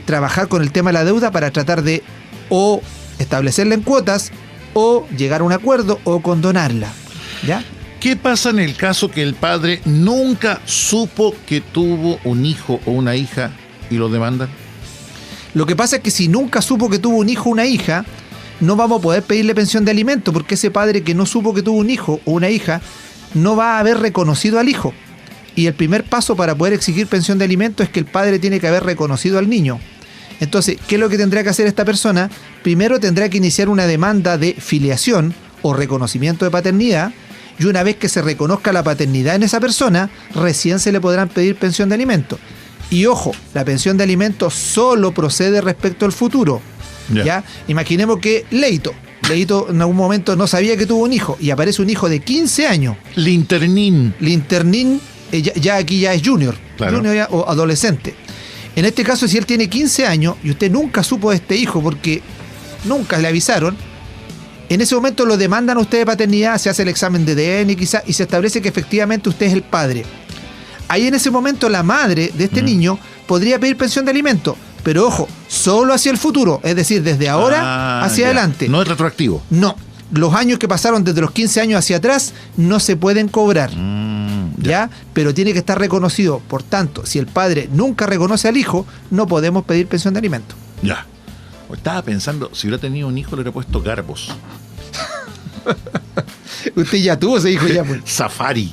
trabajar con el tema de la deuda para tratar de o establecerla en cuotas o llegar a un acuerdo o condonarla. ¿Ya? ¿Qué pasa en el caso que el padre nunca supo que tuvo un hijo o una hija y lo demandan? Lo que pasa es que si nunca supo que tuvo un hijo o una hija, no vamos a poder pedirle pensión de alimento, porque ese padre que no supo que tuvo un hijo o una hija no va a haber reconocido al hijo. Y el primer paso para poder exigir pensión de alimento es que el padre tiene que haber reconocido al niño. Entonces, ¿qué es lo que tendrá que hacer esta persona? Primero tendrá que iniciar una demanda de filiación o reconocimiento de paternidad, y una vez que se reconozca la paternidad en esa persona, recién se le podrán pedir pensión de alimento. Y ojo, la pensión de alimento solo procede respecto al futuro. ¿Ya? Imaginemos que Leito en algún momento no sabía que tuvo un hijo y aparece un hijo de 15 años. Linternín. Ya aquí ya es junior, Claro. junior ya, o adolescente. En este caso, si él tiene 15 años y usted nunca supo de este hijo porque nunca le avisaron, en ese momento lo demandan a usted de paternidad, se hace el examen de ADN quizás y se establece que efectivamente usted es el padre. Ahí en ese momento la madre de este niño podría pedir pensión de alimento, pero ojo, solo hacia el futuro, es decir, desde ahora hacia ya. adelante. No es retroactivo. No, los años que pasaron desde los 15 años hacia atrás no se pueden cobrar. ¿Ya? Pero tiene que estar reconocido. Por tanto, si el padre nunca reconoce al hijo, no podemos pedir pensión de alimento. Ya. Estaba pensando, si hubiera tenido un hijo, le hubiera puesto Garbos. Usted ya tuvo ese hijo ya, pues. Safari.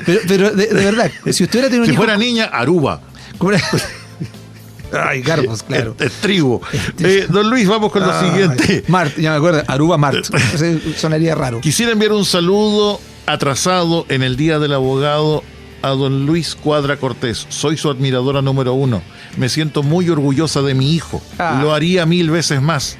Pero de verdad, si usted hubiera tenido un Si hijo... fuera niña, Aruba. ¿Cómo era? Ay, Garbos, claro. Estribo. Don Luis, vamos con lo siguiente. Mart, ya me acuerdo, Aruba Mart. Sonaría raro. Quisiera enviar un saludo atrasado en el Día del Abogado a don Luis Cuadra Cortés. Soy su admiradora número 1. Me siento muy orgullosa de mi hijo. Lo haría 1000 veces más.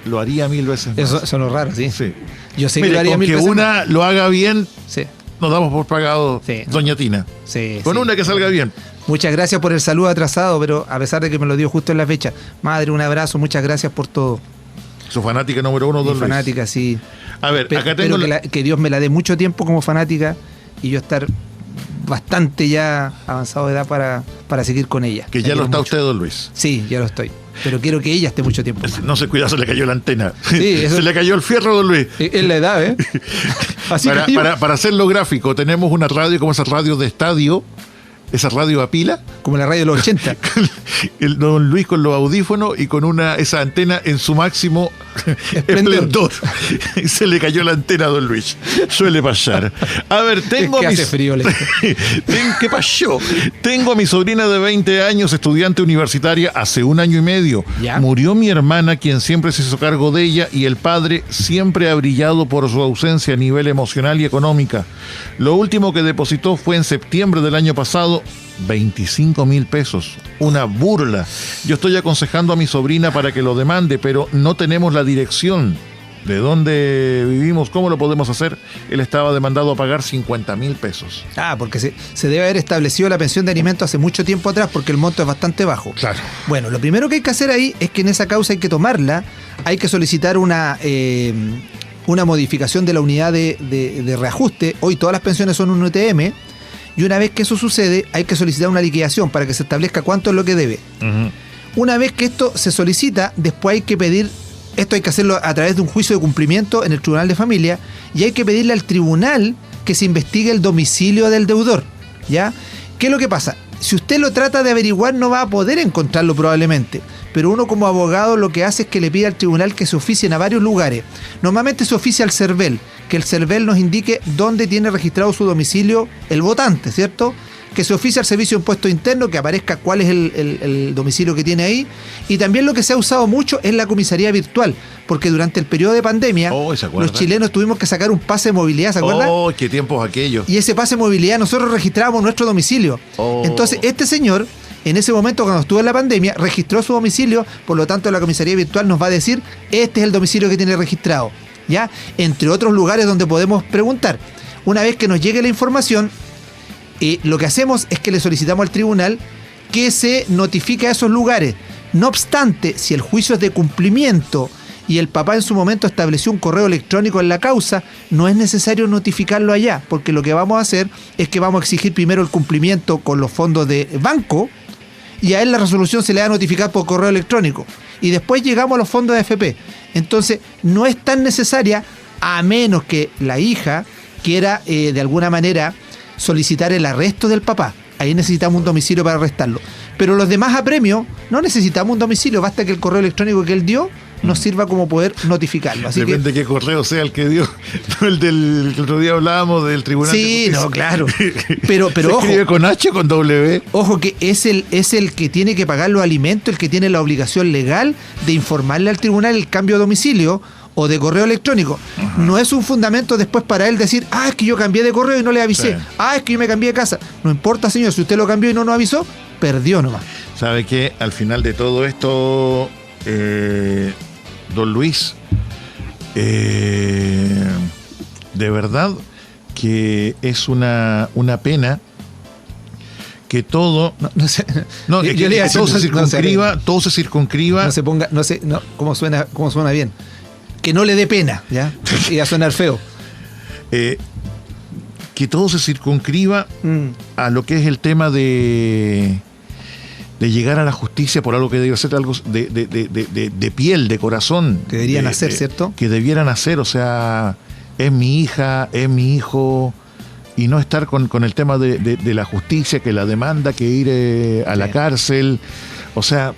Lo haría 1000 veces más. Eso sonó raro, sí. Sí. Yo sé Mire, que lo haría con 1000 que veces una más. lo haga bien, Sí, nos damos por pagado, Sí. doña Tina. sí. Con sí. una que salga bien. Muchas gracias por el saludo atrasado, pero a pesar de que me lo dio justo en la fecha. Madre, un abrazo, muchas gracias por todo. Su fanática número 1, Mi don Luis. fanática, sí. A ver, acá Espero tengo... que Dios me la dé mucho tiempo como fanática y yo estar bastante ya avanzado de edad para seguir con ella. Que La ya lo quiero está mucho. usted, don Luis. Sí, ya lo estoy. Pero quiero que ella esté mucho tiempo. No se cuida, se le cayó la antena. Sí, eso- Se le cayó el fierro, don Luis. Es la edad, ¿eh? Así que yo- Para hacerlo gráfico, tenemos una radio como esa radio de estadio esa radio a pila. Como la radio de los 80. El don Luis con los audífonos y con esa antena en su máximo esplendor. Y se le cayó la antena a don Luis. Suele pasar. A ver, tengo hace frío. ¿Qué pasó? Tengo a mi sobrina de 20 años, estudiante universitaria, hace 1 año y medio. ¿Ya? Murió mi hermana, quien siempre se hizo cargo de ella, y el padre siempre ha brillado por su ausencia a nivel emocional y económica. Lo último que depositó fue en septiembre del año pasado, 25,000 pesos. Una burla. Yo estoy aconsejando a mi sobrina para que lo demande, pero no tenemos la dirección de dónde vivimos. ¿Cómo lo podemos hacer? Él estaba demandado a pagar 50,000 pesos. Porque se debe haber establecido la pensión de alimentos hace mucho tiempo atrás, porque el monto es bastante bajo. Claro. Bueno, lo primero que hay que hacer ahí es que en esa causa hay que tomarla, hay que solicitar una modificación de la unidad de reajuste. Hoy todas las pensiones son un UTM. Y una vez que eso sucede, hay que solicitar una liquidación para que se establezca cuánto es lo que debe. Uh-huh. Una vez que esto se solicita, después hay que pedir, esto hay que hacerlo a través de un juicio de cumplimiento en el Tribunal de Familia, y hay que pedirle al tribunal que se investigue el domicilio del deudor, ¿ya? ¿Qué es lo que pasa? Si usted lo trata de averiguar, no va a poder encontrarlo probablemente, pero uno como abogado lo que hace es que le pide al tribunal que se oficien a varios lugares. Normalmente se oficia al CERVEL, que el CERVEL nos indique dónde tiene registrado su domicilio el votante, ¿cierto? Que se oficie al Servicio de Impuesto Interno, que aparezca cuál es el domicilio que tiene ahí. Y también lo que se ha usado mucho es la comisaría virtual, porque durante el periodo de pandemia los chilenos tuvimos que sacar un pase de movilidad, ¿se acuerdan? ¡Oh, qué tiempos aquellos! Y ese pase de movilidad nosotros registrábamos nuestro domicilio. Entonces este señor, en ese momento cuando estuvo en la pandemia, registró su domicilio, por lo tanto la comisaría virtual nos va a decir, este es el domicilio que tiene registrado, ¿ya? Entre otros lugares donde podemos preguntar. Una vez que nos llegue la información, lo que hacemos es que le solicitamos al tribunal que se notifique a esos lugares. No obstante, si el juicio es de cumplimiento y el papá en su momento estableció un correo electrónico en la causa, no es necesario notificarlo allá, porque lo que vamos a hacer es que vamos a exigir primero el cumplimiento con los fondos de banco, y a él la resolución se le va a notificar por correo electrónico. Y después llegamos a los fondos de AFP. Entonces, no es tan necesaria, a menos que la hija quiera, de alguna manera, solicitar el arresto del papá. Ahí necesitamos un domicilio para arrestarlo. Pero los demás apremios no necesitamos un domicilio, basta que el correo electrónico que él dio nos sirva como poder notificarlo. Así depende de qué correo sea el que dio. No el del que el otro día hablábamos del tribunal. Sí, no, claro. Pero ¿se ojo, escribe con H o con W? Ojo que es el que tiene que pagar los alimentos, el que tiene la obligación legal de informarle al tribunal el cambio de domicilio o de correo electrónico. Ajá. No es un fundamento después para él decir, es que yo cambié de correo y no le avisé. Sí. Es que yo me cambié de casa. No importa, señor, si usted lo cambió y no nos avisó, perdió nomás. ¿Sabe qué? Al final de todo esto, don Luis, de verdad que es una pena que todo todo se circunscriba. No se ponga, cómo suena bien. Que no le dé pena, ¿ya? Y a sonar feo. Que todo se circunscriba a lo que es el tema de llegar a la justicia por algo que debe ser algo de piel, de corazón. Que deberían hacer, ¿cierto? Que debieran hacer, o sea, es mi hija, es mi hijo, y no estar con el tema de la justicia, que la demanda, que ir a la cárcel. O sea,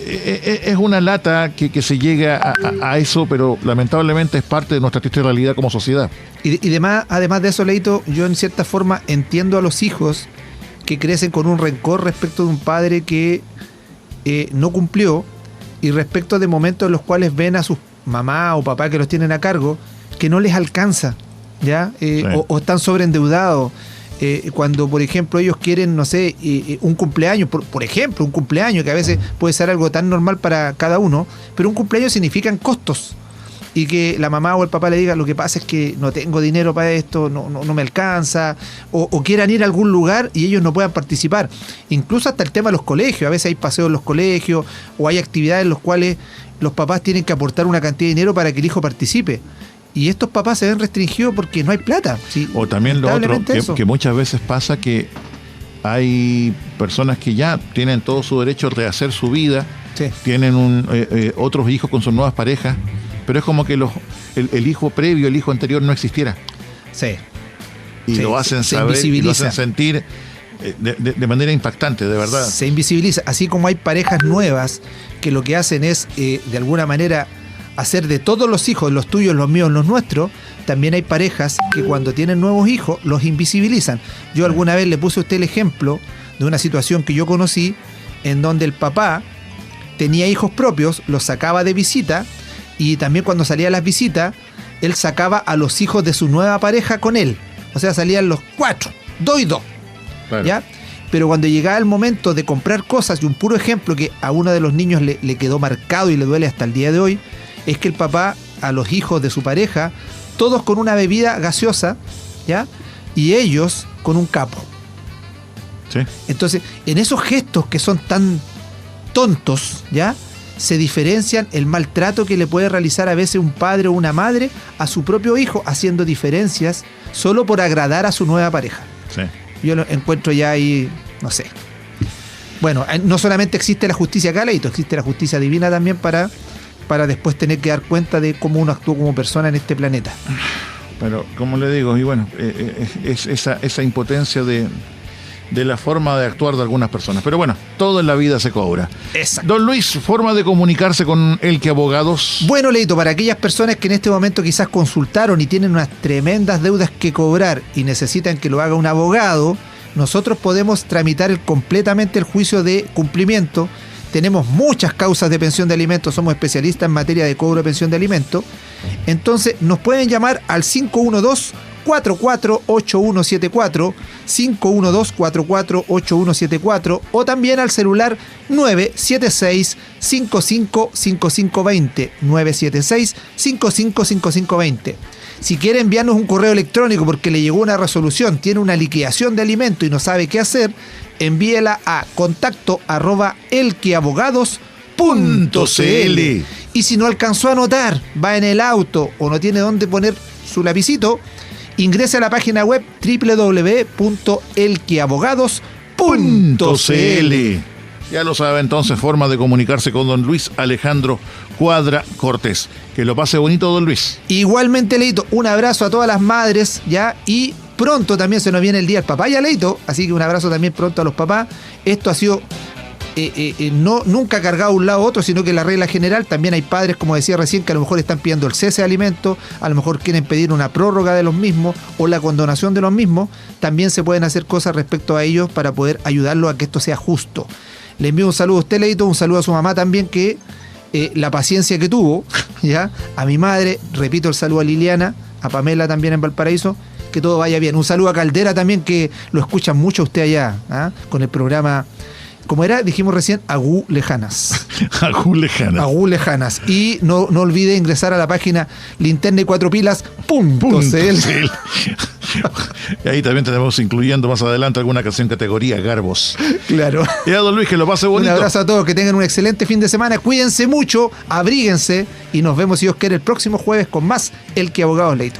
es una lata que se llega a eso, pero lamentablemente es parte de nuestra triste realidad como sociedad. Y además de eso, Leito, yo en cierta forma entiendo a los hijos que crecen con un rencor respecto de un padre que no cumplió, y respecto de momentos en los cuales ven a sus mamá o papá que los tienen a cargo, que no les alcanza, ¿ya? Sí. O están sobreendeudados. Cuando, por ejemplo, ellos quieren, no sé, un cumpleaños, por ejemplo, un cumpleaños, que a veces puede ser algo tan normal para cada uno, pero un cumpleaños significan costos. Y que la mamá o el papá le diga, lo que pasa es que no tengo dinero para esto, no me alcanza, o quieran ir a algún lugar y ellos no puedan participar. Incluso hasta el tema de los colegios, a veces hay paseos en los colegios, o hay actividades en las cuales los papás tienen que aportar una cantidad de dinero para que el hijo participe. Y estos papás se ven restringidos porque no hay plata. ¿Sí? O también lo otro, que muchas veces pasa que hay personas que ya tienen todo su derecho a rehacer su vida, sí, tienen otros hijos con sus nuevas parejas, pero es como que el hijo previo, el hijo anterior no existiera. Sí. Y sí, lo hacen saber, y lo hacen sentir de manera impactante, de verdad. Se invisibiliza, así como hay parejas nuevas que lo que hacen es, de alguna manera, hacer de todos los hijos, los tuyos, los míos, los nuestros. También hay parejas que cuando tienen nuevos hijos los invisibilizan. Yo alguna vez le puse a usted el ejemplo de una situación que yo conocí en donde el papá tenía hijos propios, los sacaba de visita y también cuando salía a las visitas, él sacaba a los hijos de su nueva pareja con él. O sea, salían los 4, 2 y 2. Claro. ¿Ya? Pero cuando llegaba el momento de comprar cosas, y un puro ejemplo que a uno de los niños le quedó marcado y le duele hasta el día de hoy, es que el papá a los hijos de su pareja, todos con una bebida gaseosa, ¿ya? Y ellos con un capo. Sí. Entonces, en esos gestos que son tan tontos, ¿ya? Se diferencian el maltrato que le puede realizar a veces un padre o una madre a su propio hijo, haciendo diferencias solo por agradar a su nueva pareja. Sí. Yo lo encuentro ya ahí, no sé. Bueno, no solamente existe la justicia acá, Leito, existe la justicia divina también para después tener que dar cuenta de cómo uno actúa como persona en este planeta. Pero, como le digo, y bueno, es esa impotencia de la forma de actuar de algunas personas. Pero bueno, todo en la vida se cobra. Exacto. Don Luis, forma de comunicarse con Elque Abogados. Bueno, Leito, para aquellas personas que en este momento quizás consultaron y tienen unas tremendas deudas que cobrar y necesitan que lo haga un abogado, nosotros podemos tramitar completamente el juicio de cumplimiento. Tenemos muchas causas de pensión de alimentos, somos especialistas en materia de cobro de pensión de alimentos. Entonces nos pueden llamar al 512-448174, 512-448174 o también al celular 976-555520, 976-555520. Si quiere enviarnos un correo electrónico porque le llegó una resolución, tiene una liquidación de alimento y no sabe qué hacer, envíela a contacto@elqueabogados.cl. Y si no alcanzó a anotar, va en el auto o no tiene dónde poner su lapicito, ingrese a la página web www.elqueabogados.cl. Ya lo sabe entonces, forma de comunicarse con don Luis Alejandro Cuadra Cortés. Que lo pase bonito, don Luis. Igualmente, Leito, un abrazo a todas las madres, ¿ya? Y pronto también se nos viene el día del papá, ya, Leito. Así que un abrazo también pronto a los papás. Esto ha sido nunca cargado un lado a otro, sino que la regla general, también hay padres, como decía recién, que a lo mejor están pidiendo el cese de alimentos, a lo mejor quieren pedir una prórroga de los mismos o la condonación de los mismos. También se pueden hacer cosas respecto a ellos para poder ayudarlos a que esto sea justo. Le envío un saludo a usted, Leito, un saludo a su mamá también, que la paciencia que tuvo, ¿ya? A mi madre, repito el saludo a Liliana, a Pamela también en Valparaíso, que todo vaya bien. Un saludo a Caldera también, que lo escuchan mucho usted allá, ¿ah? Con el programa, como era, dijimos recién, Agú Lejanas. Agú Lejanas. Agú Lejanas. Y no olvide ingresar a la página linterna4pilas.cl. Y ahí también tenemos incluyendo más adelante alguna canción categoría Garbos. Claro. Ya, don Luis, que lo pase bonito. Un abrazo a todos, que tengan un excelente fin de semana. Cuídense mucho, abríguense y nos vemos, si Dios quiere, el próximo jueves con más Elque Abogados, Leito.